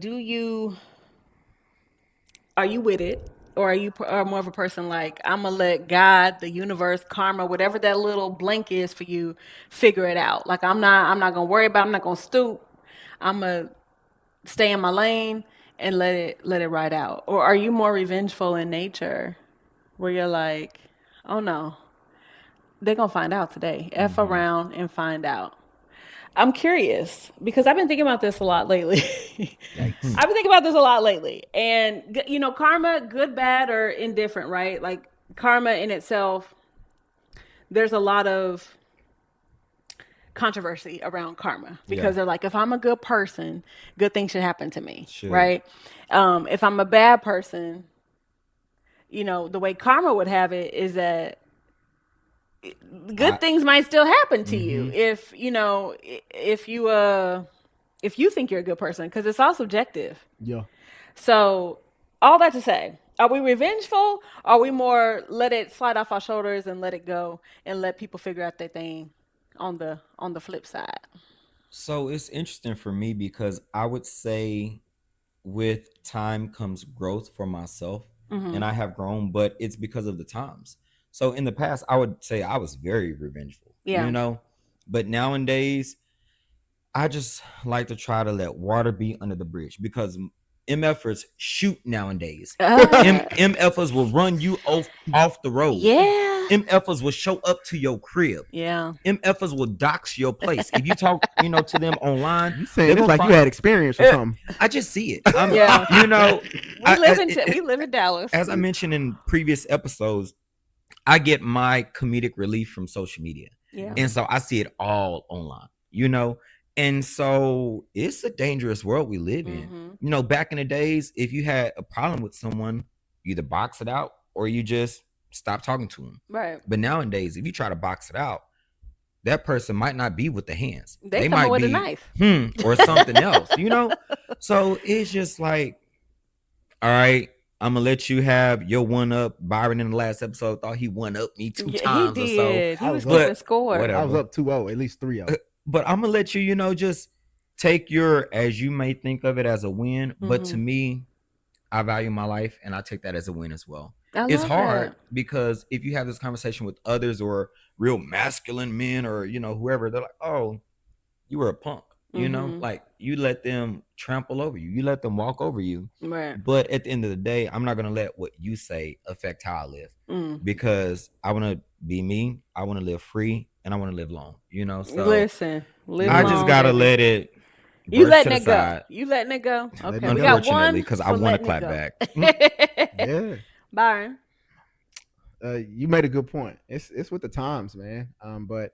Speaker 1: are you with it? Or are more of a person like, I'm gonna let God, the universe, karma, whatever that little blank is for you, figure it out. Like I'm not gonna worry about it, I'm not gonna stoop. I'm gonna stay in my lane and let it ride out. Or are you more revengeful in nature, where you're like, oh no, they're gonna find out today. F around and find out. I'm curious because I've been thinking about this a lot lately.
Speaker 2: Yikes.
Speaker 1: I've been thinking about this a lot lately. And, karma, good, bad, or indifferent, right? Like, karma in itself, there's a lot of controversy around karma
Speaker 3: Yeah.
Speaker 1: because they're like, if I'm a good person, good things should happen to me,
Speaker 3: Should.
Speaker 1: right? If I'm a bad person, the way karma would have it is that
Speaker 3: I
Speaker 1: good things might still happen to you
Speaker 3: mm-hmm.
Speaker 1: if you think you're a good person, because it's all subjective.
Speaker 2: Yeah.
Speaker 1: So, all that to say, are we revengeful? Or are we more let it slide off our shoulders and let it go and let people figure out their thing on the flip side?
Speaker 3: So it's interesting for me because I would say with time comes growth for myself,
Speaker 1: Mm-hmm.
Speaker 3: and I have grown, but it's because of the times. So in the past, I would say I was very revengeful,
Speaker 1: Yeah.
Speaker 3: but nowadays, I just like to try to let water be under the bridge because MFers shoot nowadays.
Speaker 1: Uh,
Speaker 3: MFers will run you off the road.
Speaker 1: yeah.
Speaker 3: MFers will show up to your crib.
Speaker 1: Yeah.
Speaker 3: MFers will dox your place. If you talk, to them online,
Speaker 2: You
Speaker 3: they're
Speaker 2: saying it's
Speaker 3: gonna
Speaker 2: like you
Speaker 3: find.
Speaker 2: had experience or something?
Speaker 3: I just see it.
Speaker 1: Yeah.
Speaker 3: I,
Speaker 1: We live in Dallas.
Speaker 3: as I mentioned in previous episodes, I get my comedic relief from social media.
Speaker 1: Yeah.
Speaker 3: And so I see it all online. And so it's a dangerous world we live in.
Speaker 1: Mm-hmm.
Speaker 3: Back in the days, if you had a problem with someone, you either box it out or you just stop talking to them.
Speaker 1: Right.
Speaker 3: But nowadays, if you try to box it out, that person might not be with the hands.
Speaker 1: They come
Speaker 3: might
Speaker 1: with
Speaker 3: be
Speaker 1: a knife.
Speaker 3: or something else. So it's just like, all right, I'm gonna let you have your one up. Byron in the last episode thought he one up me two
Speaker 1: Yeah,
Speaker 3: times
Speaker 1: he
Speaker 3: or so.
Speaker 1: did. He
Speaker 2: I
Speaker 1: was
Speaker 2: was
Speaker 1: keeping
Speaker 2: up.
Speaker 1: score.
Speaker 3: Whatever.
Speaker 2: I was up 2-0, at least 3-0.
Speaker 3: But I'm gonna let you, just take your, as you may think of it, as a win. But to me, I value my life and I take that as a win as well. It's hard because if you have this conversation with others or real masculine men or whoever, they're like, oh, you were a punk. Like you let them trample over you. You let them walk over you.
Speaker 1: Right.
Speaker 3: But at the end of the day, I'm not going to let what you say affect how I live because I want to be me. I want to live free and I want to live long, So
Speaker 1: Listen, live
Speaker 3: I
Speaker 1: long,
Speaker 3: just got to
Speaker 1: baby.
Speaker 3: let it.
Speaker 1: You
Speaker 3: brush
Speaker 1: letting
Speaker 3: to
Speaker 1: it
Speaker 3: the
Speaker 1: go.
Speaker 3: side.
Speaker 1: You letting it go.
Speaker 2: Letting
Speaker 1: Okay,
Speaker 2: it
Speaker 1: we
Speaker 2: go.
Speaker 1: got
Speaker 3: Unfortunately,
Speaker 1: one
Speaker 3: because I
Speaker 1: for
Speaker 3: want to
Speaker 1: letting
Speaker 3: clap
Speaker 1: it
Speaker 3: back.
Speaker 2: Yeah.
Speaker 1: Byron.
Speaker 2: You made a good point. It's with the times, man. But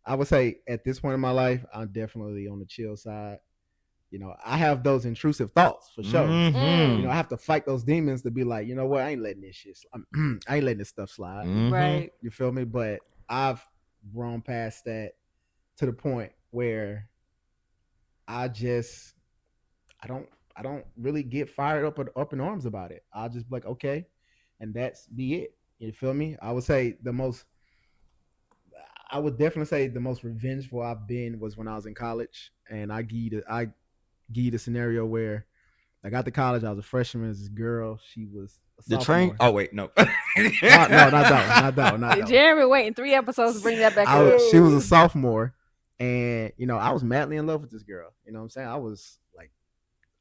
Speaker 2: I would say at this point in my life, I'm definitely on the chill side. I have those intrusive thoughts for sure.
Speaker 3: Mm-hmm.
Speaker 2: I have to fight those demons to be like, you know what, I ain't letting this shit. I ain't letting this stuff slide.
Speaker 3: Mm-hmm.
Speaker 1: Right.
Speaker 2: You feel me? But I've grown past that to the point where I just I don't really get fired up in arms about it. I'll just be like, okay, and that's be it. You feel me? I would definitely say the most revengeful I've been was when I was in college, and I give you the scenario where I got to college. I was a freshman. This girl, she was a
Speaker 3: The
Speaker 2: sophomore.
Speaker 3: train. Oh wait, no.
Speaker 2: No, not that one.
Speaker 1: Jeremy waiting 3 episodes to bring that back up.
Speaker 2: She was a sophomore, and I was madly in love with this girl. You know what I'm saying? I was like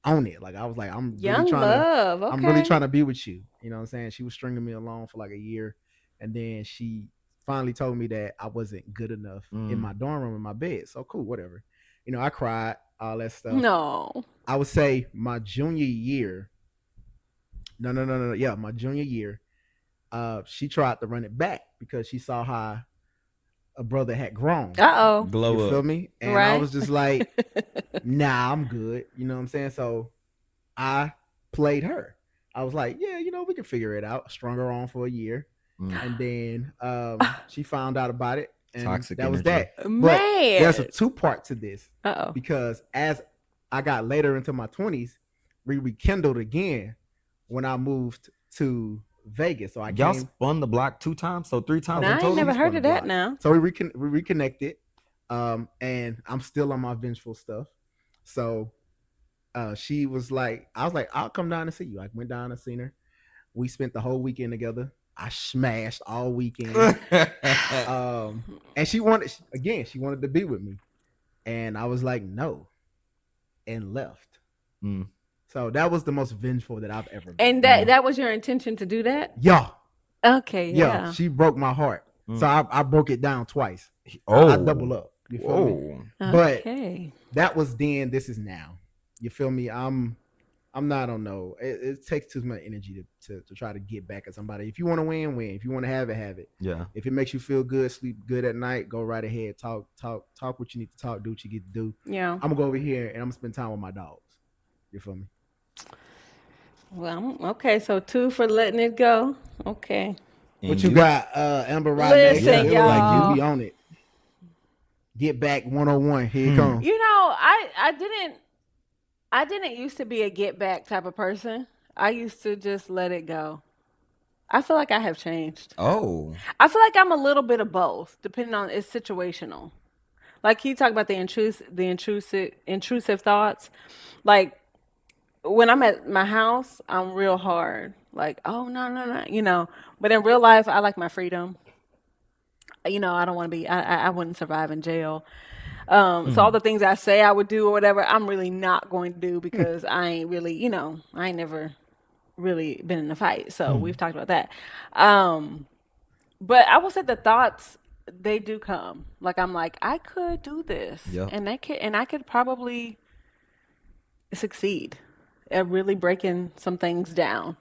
Speaker 2: on it. Like I was like, I'm
Speaker 1: Young
Speaker 2: really trying
Speaker 1: love.
Speaker 2: to,
Speaker 1: Okay.
Speaker 2: I'm really trying to be with you. You know what I'm saying? She was stringing me along for like a year, and then she finally told me that I wasn't good enough in my dorm room in my bed. So cool, whatever. I cried, all that stuff.
Speaker 1: No.
Speaker 2: I would say my junior year. No. Yeah, my junior year. She tried to run it back because she saw how a brother had grown.
Speaker 1: Uh-oh.
Speaker 3: Glow
Speaker 2: You
Speaker 3: up.
Speaker 2: feel me? And I was just like, nah, I'm good. You know what I'm saying? So I played her. I was like, yeah, we can figure it out. Strung her on for a year. And then she found out about it. And
Speaker 3: Toxic
Speaker 2: that was
Speaker 3: energy.
Speaker 2: that.
Speaker 1: Man.
Speaker 2: But there's a 2-part to this.
Speaker 1: Uh-oh.
Speaker 2: Because as I got later into my 20s, we rekindled again when I moved to Vegas. So
Speaker 3: Y'all spun the block 2 times, so 3 times
Speaker 1: Now,
Speaker 3: in
Speaker 1: I ain't
Speaker 3: total.
Speaker 1: never heard
Speaker 2: spun
Speaker 1: of
Speaker 2: the
Speaker 1: that
Speaker 2: block.
Speaker 1: now.
Speaker 2: So we reconnected, and I'm still on my vengeful stuff. So she was like, I was like, I'll come down and see you. I went down and seen her. We spent the whole weekend together. I smashed all weekend. And she wanted to be with me. And I was like, no, and left. So that was the most vengeful that I've ever been.
Speaker 1: And that was your intention to do that?
Speaker 2: Yeah.
Speaker 1: Okay, yeah.
Speaker 2: She broke my heart. So I broke it down twice.
Speaker 3: Oh,
Speaker 2: I double up. You feel me? But
Speaker 1: Okay.
Speaker 2: that was then, this is now. You feel me? I'm I'm not on no. It takes too much energy to try to get back at somebody. If you want to win, win. If you want to have it, have it.
Speaker 3: Yeah.
Speaker 2: If it makes you feel good, sleep good at night, go right ahead. Talk what you need to talk. Do what you get to do.
Speaker 1: Yeah.
Speaker 2: I'm gonna go over here and I'm gonna spend time with my dogs. You feel me?
Speaker 1: Well, okay. So 2 for letting it go. Okay.
Speaker 2: What
Speaker 3: And
Speaker 2: you
Speaker 3: you?
Speaker 2: got, Amber Rodney?
Speaker 1: Listen,
Speaker 3: Yeah.
Speaker 2: It look like you
Speaker 1: y'all.
Speaker 2: be on it. Get back 101. Here it
Speaker 3: Hmm.
Speaker 2: come.
Speaker 1: You know, I didn't used to be a get back type of person. I used to just let it go. I feel like I have changed.
Speaker 3: Oh.
Speaker 1: I feel like I'm a little bit of both, depending on it's situational. Like he talked about the intrusive thoughts. Like when I'm at my house, I'm real hard. Like, oh no, no, no, But in real life, I like my freedom. I don't want to be. I wouldn't survive in jail. So all
Speaker 3: Hmm.
Speaker 1: the things I say I would do or whatever, I'm really not going to do because I ain't really, I ain't never really been in a fight. So
Speaker 3: Hmm.
Speaker 1: we've talked about that. Um, but I will say the thoughts they do come. Like I'm like I could do this,
Speaker 3: Yep.
Speaker 1: and I could probably succeed at really breaking some things down.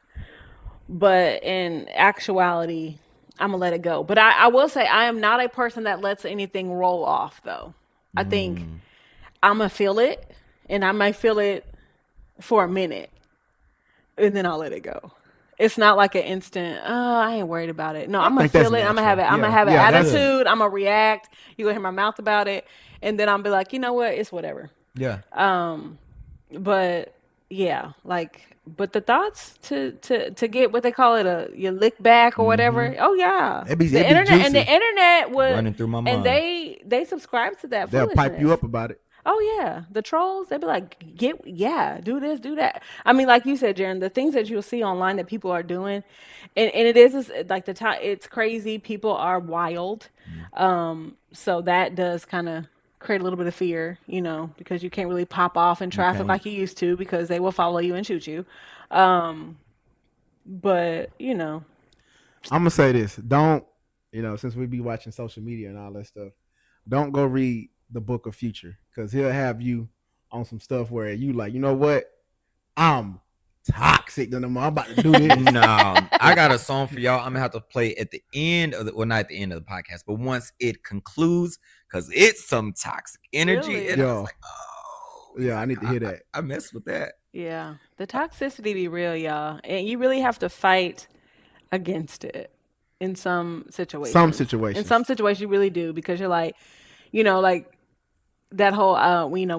Speaker 1: But in actuality, I'm gonna let it go. But I will say I am not a person that lets anything roll off though. I think
Speaker 3: Mm.
Speaker 1: I'm gonna feel it, and I might feel it for a minute, and then I'll let it go. It's not like an instant. Oh, I ain't worried about it. No,
Speaker 2: I
Speaker 1: I'm gonna
Speaker 2: think that's
Speaker 1: feel it. I'm gonna have
Speaker 2: natural.
Speaker 1: it. I'm gonna
Speaker 2: Yeah,
Speaker 1: have an
Speaker 2: yeah, that's
Speaker 3: Good.
Speaker 1: attitude. I'm gonna react. You gonna hear my mouth about it, and then I'll be like, you know what? It's whatever.
Speaker 3: Yeah.
Speaker 1: But yeah, but the thoughts to get what they call it a your lick back or
Speaker 3: Mm-hmm.
Speaker 1: whatever. Oh yeah,
Speaker 2: it be
Speaker 1: the
Speaker 2: juicy.
Speaker 1: internet would,
Speaker 3: Running through my
Speaker 1: and
Speaker 3: mind.
Speaker 1: they subscribe to that
Speaker 2: They'll pipe you
Speaker 1: foolishness.
Speaker 2: up about it.
Speaker 1: Oh yeah, the trolls. They'd be like, do this, do that. I mean, like you said, Jaron, the things that you'll see online that people are doing, and it is like the time. It's crazy. People are wild.
Speaker 3: Mm.
Speaker 1: So that does kind of create a little bit of fear, because you can't really pop off in
Speaker 3: You
Speaker 1: traffic
Speaker 3: can't.
Speaker 1: like you used to because they will follow you and shoot you. Um, but
Speaker 2: I'm gonna say this. Don't since we be watching social media and all that stuff, don't go read the book of future because he'll have you on some stuff where you like, you know what? I'm toxic to them. I'm about to do this.
Speaker 3: No, I got a song for y'all. I'm gonna have to play at the end of well, not at the end of the podcast, but once it concludes, because it's some toxic energy.
Speaker 1: really,
Speaker 3: And I was
Speaker 2: Yo,
Speaker 3: like, oh,
Speaker 2: yeah, I need to hear that.
Speaker 3: I mess with that.
Speaker 1: yeah, the toxicity be real, y'all, and you really have to fight against it in some
Speaker 2: Some
Speaker 1: situations. In
Speaker 2: situations.
Speaker 1: some situations, you really do because you're like that whole when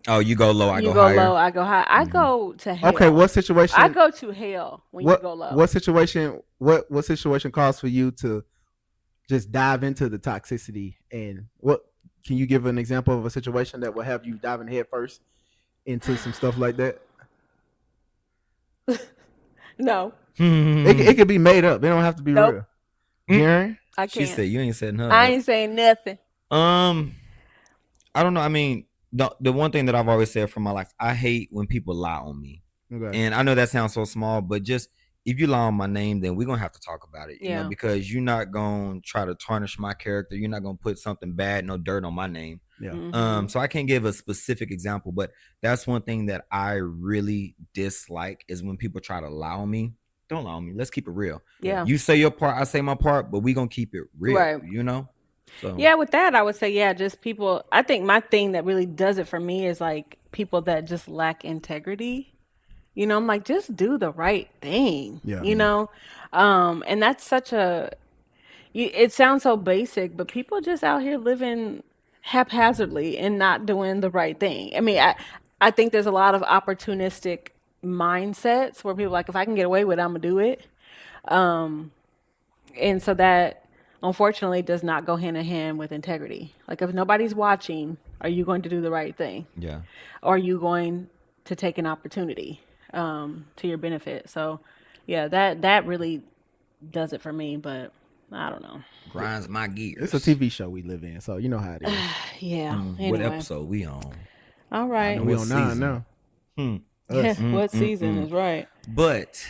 Speaker 3: Oh, you go low, I
Speaker 1: you
Speaker 3: go
Speaker 1: go low,
Speaker 3: higher.
Speaker 1: I go high. I
Speaker 3: Hmm.
Speaker 1: go to
Speaker 2: Okay,
Speaker 1: hell.
Speaker 2: what
Speaker 1: I
Speaker 2: situation?
Speaker 1: go to hell when you go low.
Speaker 2: What situation? What situation calls for you to just dive into the toxicity? And what can you give an example of a situation that will have you diving head first into some stuff like that?
Speaker 1: No,
Speaker 2: It could be made up. It don't have to be
Speaker 1: nope,
Speaker 2: real. Jaren,
Speaker 1: I
Speaker 3: She
Speaker 1: can't.
Speaker 3: said you ain't setting her
Speaker 1: I
Speaker 3: up.
Speaker 1: ain't saying nothing.
Speaker 3: Um, I don't know. I mean, the one thing that I've always said for my life, I hate when people lie on me.
Speaker 2: okay.
Speaker 3: And I know that sounds so small, but just if you lie on my name, then we're gonna have to talk about it,
Speaker 1: Yeah.
Speaker 3: because you're not gonna try to tarnish my character. You're not gonna put something bad, no dirt on my name.
Speaker 2: Yeah.
Speaker 3: So I can't give a specific example, but that's one thing that I really dislike is when people try to lie on me. Don't lie on me. Let's keep it real.
Speaker 1: Yeah.
Speaker 3: You say your part, I say my part, but we gonna keep it real,
Speaker 1: Right.
Speaker 3: So
Speaker 1: Yeah, with that, I would say, yeah, just people. I think my thing that really does it for me is like people that just lack integrity. I'm like, just do the right thing,
Speaker 2: Yeah.
Speaker 1: And that's such it sounds so basic, but people just out here living haphazardly and not doing the right thing. I mean, I think there's a lot of opportunistic mindsets where people are like, if I can get away with it, I'm gonna do it. And so that unfortunately does not go hand in hand with integrity. Like if nobody's watching, are you going to do the right thing?
Speaker 3: yeah.
Speaker 1: Or are you going to take an opportunity to your benefit? So yeah, that really does it for me, but I don't know.
Speaker 3: Grinds my gears.
Speaker 2: It's a TV show we live in, so you know how it is.
Speaker 1: Yeah.
Speaker 3: What
Speaker 1: Anyway.
Speaker 3: episode we on?
Speaker 1: All
Speaker 3: I
Speaker 1: right.
Speaker 3: know
Speaker 2: We
Speaker 3: what
Speaker 2: on 9
Speaker 3: season.
Speaker 2: now.
Speaker 3: Hmm.
Speaker 1: Yeah.
Speaker 2: Us.
Speaker 1: What season is right?
Speaker 3: But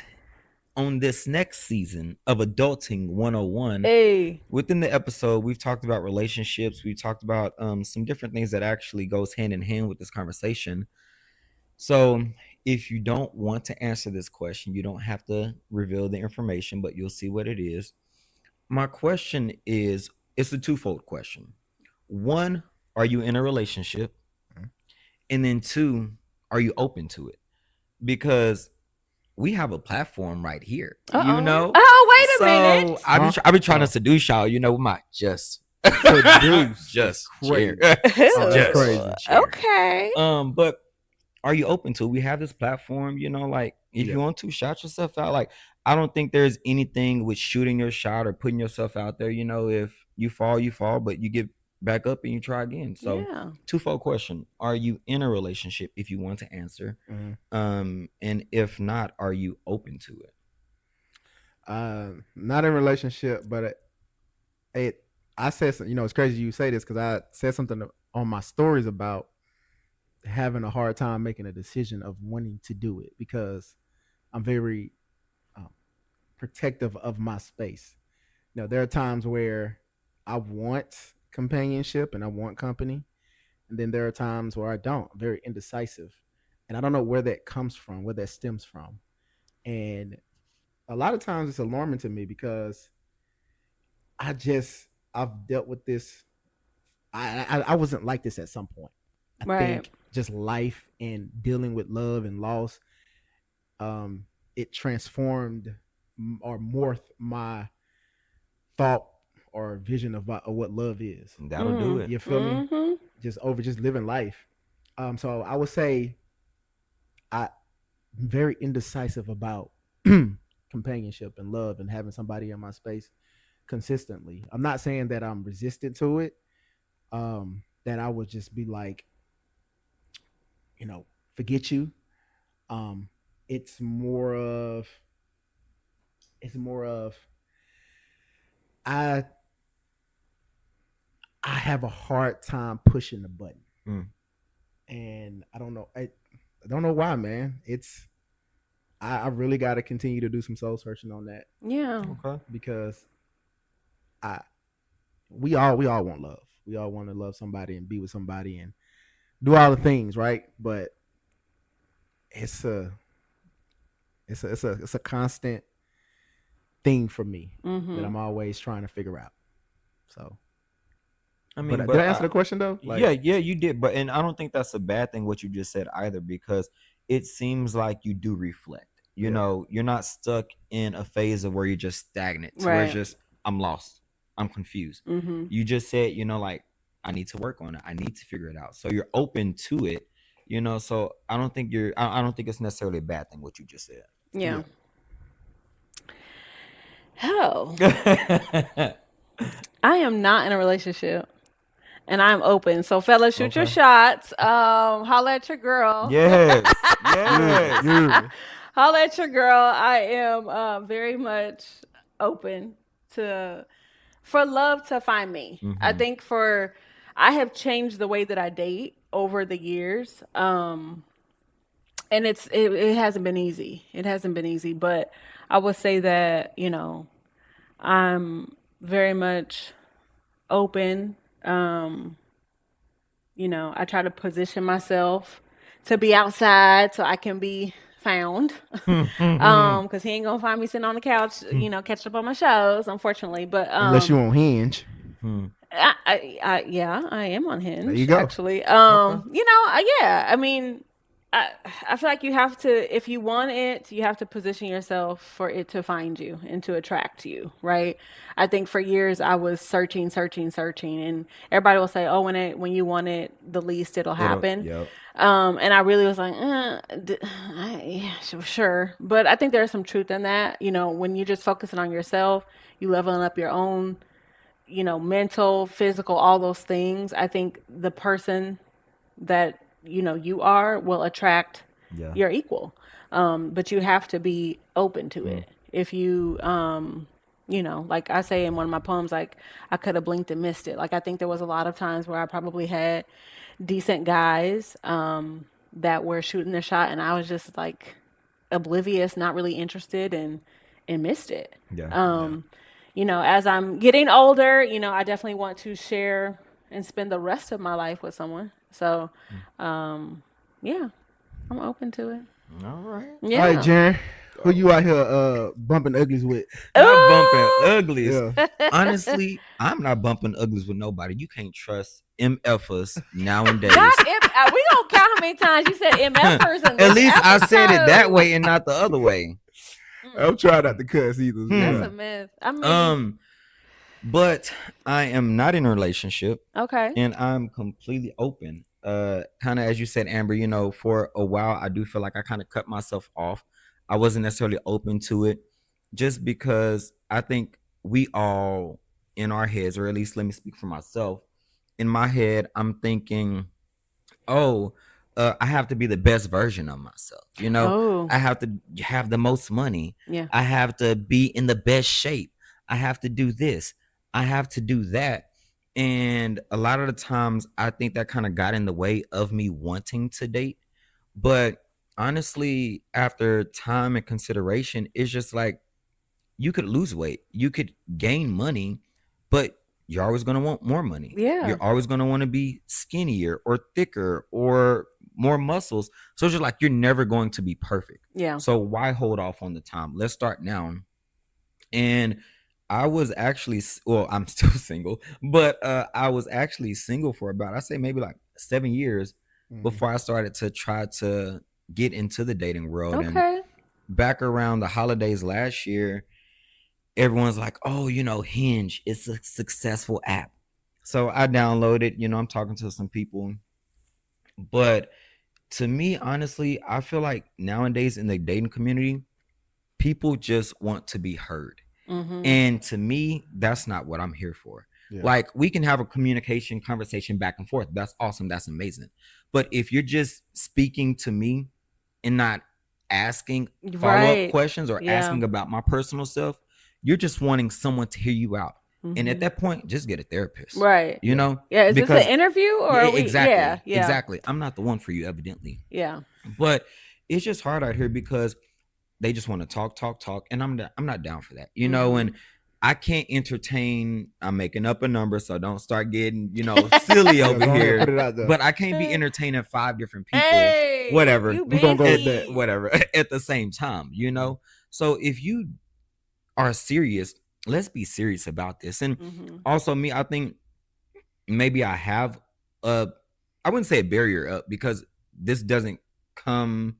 Speaker 3: on this next season of Adulting 101,
Speaker 1: Hey.
Speaker 3: within the episode, we've talked about relationships. We've talked about some different things that actually goes hand in hand with this conversation. So If you don't want to answer this question, you don't have to reveal the information, but you'll see what it is. My question is, it's a twofold question. One, are you in a relationship? And then two, are you open to it? Because we have a platform right here, you
Speaker 1: Uh-oh.
Speaker 3: know.
Speaker 1: Oh, wait a
Speaker 3: So
Speaker 1: minute.
Speaker 3: I be trying to
Speaker 2: Oh,
Speaker 3: seduce y'all, you know, with my just
Speaker 2: seduce is
Speaker 3: just chair,
Speaker 2: crazy. Oh, that's
Speaker 3: just
Speaker 1: Ooh,
Speaker 2: crazy.
Speaker 3: chair.
Speaker 1: okay.
Speaker 3: But are you open to it? We have this platform, you know, like if
Speaker 2: Yeah.
Speaker 3: you want to shout yourself out, like I don't think there's anything with shooting your shot or putting yourself out there. You know, if you fall, but you get back up and you try again. So
Speaker 1: Yeah.
Speaker 3: twofold question: are you in a relationship? If you want to answer,
Speaker 2: Mhm.
Speaker 3: and if not, are you open to it?
Speaker 2: Not in relationship, but it I said you know it's crazy you say this because I said something on my stories about having a hard time making a decision of wanting to do it because I'm very um, protective of my space. You know, there are times where I want companionship and I want company, and then there are times where I don't. I'm very indecisive, and I don't know where that comes from, where that stems from, and a lot of times it's alarming to me because I've dealt with this. I wasn't like this at some point. I
Speaker 1: Right.
Speaker 2: think just life and dealing with love and loss, it transformed or morphed my thought or vision of what love is.
Speaker 3: That'll do
Speaker 1: Mm.
Speaker 3: it.
Speaker 2: You feel me?
Speaker 1: Mm-hmm.
Speaker 2: Just living life. So I would say I'm very indecisive about companionship and love and having somebody in my space consistently. I'm not saying that I'm resistant to it. That I would just be like, you know, forget you. Um, it's more of it's more of I I have a hard time pushing the button,
Speaker 3: Mm,
Speaker 2: and I don't know why, man. I really got to continue to do some soul searching on that
Speaker 1: Yeah.
Speaker 3: okay.
Speaker 2: because I we all want love. We all want to love somebody and be with somebody and do all the things, right? But it's a it's a constant thing for me that
Speaker 1: Mm-hmm.
Speaker 2: I'm always trying to figure out. So,
Speaker 3: I
Speaker 2: but
Speaker 3: mean,
Speaker 2: did
Speaker 3: but
Speaker 2: I answer the question though? Like,
Speaker 3: yeah, you did. But and I don't think that's a bad thing what you just said either, because it seems like you do reflect. You
Speaker 2: yeah,
Speaker 3: know, you're not stuck in a phase of where you're just stagnant to where it's
Speaker 1: Right.
Speaker 3: just I'm lost, I'm confused.
Speaker 1: Mm-hmm.
Speaker 3: You just said, you know, like I need to work on it, I need to figure it out. So you're open to it, you know. So I don't think I don't think it's necessarily a bad thing what you just
Speaker 1: Yeah.
Speaker 2: yeah.
Speaker 1: Oh,
Speaker 3: said.
Speaker 1: I am not in a relationship. And I'm open. So, fellas, shoot your
Speaker 3: Okay.
Speaker 1: shots. Holla at your girl.
Speaker 3: Yes.
Speaker 2: Yeah,
Speaker 3: Yes.
Speaker 2: yeah.
Speaker 1: Holla at your girl. I am very much open to for love to find me. I
Speaker 3: Mm-hmm.
Speaker 1: think for I have changed the way that I date over the years. And it hasn't been easy. It hasn't been easy, but I would say that, I'm very much open. Um, I try to position myself to be outside so I can be found. Because he ain't gonna find me sitting on the couch, catching up on my shows, unfortunately. But
Speaker 2: Unless you on Hinge,
Speaker 1: yeah, I am on
Speaker 2: there you
Speaker 1: Hinge
Speaker 2: go.
Speaker 1: actually.
Speaker 3: Okay.
Speaker 1: Yeah. I mean, I I feel like you have to, if you want it, you have to position yourself for it to find you and to attract you, right? I think for years I was searching, searching, searching, and everybody will say, "Oh, when you want it the least, it'll
Speaker 3: It'll.
Speaker 1: happen."
Speaker 3: Yep.
Speaker 1: And I really was like, yeah, sure. But I think there's some truth in that. When you're just focusing on yourself, you leveling up your own mental, physical, all those things. I think the person that you are will attract
Speaker 3: Yeah.
Speaker 1: your equal. But you have to be open to
Speaker 3: Mm.
Speaker 1: it. If you, like I say in one of my poems, like I could have blinked and missed it. Like I think there was a lot of times where I probably had decent guys that were shooting their shot, and I was just like oblivious, not really interested, and missed it.
Speaker 3: Yeah.
Speaker 2: Yeah,
Speaker 1: As I'm getting older, I definitely want to share and spend the rest of my life with someone. So,
Speaker 3: Mm.
Speaker 1: yeah, I'm open to it.
Speaker 3: All right.
Speaker 2: All right,
Speaker 1: Yeah.
Speaker 2: Jaren. Who you out here bumping uglies with?
Speaker 3: Not bumping
Speaker 1: Ooh.
Speaker 3: uglies.
Speaker 2: Yeah.
Speaker 3: Honestly, I'm not bumping uglies with nobody. You can't trust MFers nowadays.
Speaker 1: Not M. We don't count how many times you said MFers in
Speaker 3: At
Speaker 1: this
Speaker 3: least I said it that
Speaker 1: episode.
Speaker 3: way and not the other way.
Speaker 2: I'm trying not to cuss either.
Speaker 1: That's
Speaker 3: Hmm.
Speaker 2: Yeah.
Speaker 1: a myth. I mean,
Speaker 3: Um, but I am not in a relationship
Speaker 1: okay.
Speaker 3: and I'm completely open. Kind of as you said, Amber, for a while I do feel like I kind of cut myself off. I wasn't necessarily open to it just because I think we all in our heads, or at least let me speak for myself. In my head, I'm thinking, oh, I have to be the best version of myself.
Speaker 1: Oh,
Speaker 3: I have to have the most money.
Speaker 1: yeah.
Speaker 3: I have to be in the best shape. I have to do this. I have to do that. And a lot of the times, I think that kind of got in the way of me wanting to date. But honestly, after time and consideration, it's just like you could lose weight, you could gain money, but you're always going to want more money.
Speaker 1: Yeah.
Speaker 3: You're always going to want to be skinnier or thicker or more muscles. So it's just like you're never going to be perfect.
Speaker 1: Yeah.
Speaker 3: So why hold off on the time? Let's start now. And I was actually, well, I'm still single, but I was actually single for about, I say maybe like 7 years before I started to try to get into the dating world. And
Speaker 1: Okay.
Speaker 3: back around the holidays last year, everyone's like, oh, Hinge, it's a successful app. So I downloaded, I'm talking to some people. But to me, honestly, I feel like nowadays in the dating community, people just want to be heard.
Speaker 1: Mm-hmm.
Speaker 3: And to me, that's not what I'm here for.
Speaker 2: Yeah.
Speaker 3: Like, we can have a conversation back and forth. That's awesome. That's amazing. But if you're just speaking to me and not asking follow-up
Speaker 1: Right.
Speaker 3: questions or
Speaker 1: Yeah.
Speaker 3: asking about my personal self, you're just wanting someone to hear you out. And at that point, just get a therapist.
Speaker 1: Right.
Speaker 3: You know?
Speaker 1: Yeah. Is
Speaker 3: Because
Speaker 1: this an interview or are we?
Speaker 3: exactly.
Speaker 1: Yeah. Yeah.
Speaker 3: Exactly. I'm not the one for you, evidently.
Speaker 1: Yeah.
Speaker 3: But it's just hard out here because they just want to talk, and I'm not down for that, and I can't entertain. I'm making up a number, so don't start getting, silly over
Speaker 2: Go ahead,
Speaker 3: here.
Speaker 2: put it out there.
Speaker 3: But I can't be entertaining 5 different people,
Speaker 1: Hey,
Speaker 3: whatever.
Speaker 1: you
Speaker 2: We gonna go with
Speaker 1: busy.
Speaker 2: that.
Speaker 3: Whatever, at the same time, So if you are serious, let's be serious about this. And also me, I think maybe I have I wouldn't say a barrier up because this doesn't come.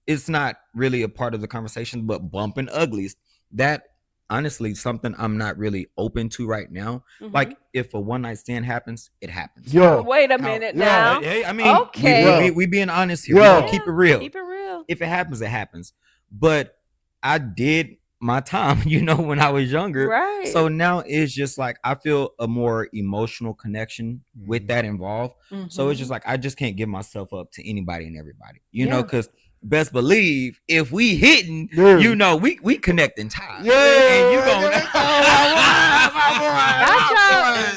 Speaker 3: It's not really a part of the conversation, but bumping uglies, that honestly something I'm not really open to right now. Like if a one night stand happens, it happens.
Speaker 2: Yo,
Speaker 1: Wait a minute now.
Speaker 3: Hey, I mean,
Speaker 1: Okay.
Speaker 3: we being honest here.
Speaker 2: Yo.
Speaker 3: We gonna keep it real.
Speaker 1: Keep it real.
Speaker 3: If it happens, it happens. But I did my time, when I was younger.
Speaker 1: Right.
Speaker 3: So now it's just like I feel a more emotional connection with that involved. So it's just like I just can't give myself up to anybody and everybody, because best believe if we hitting, we connecting ties.
Speaker 2: Yeah.
Speaker 3: And you gonna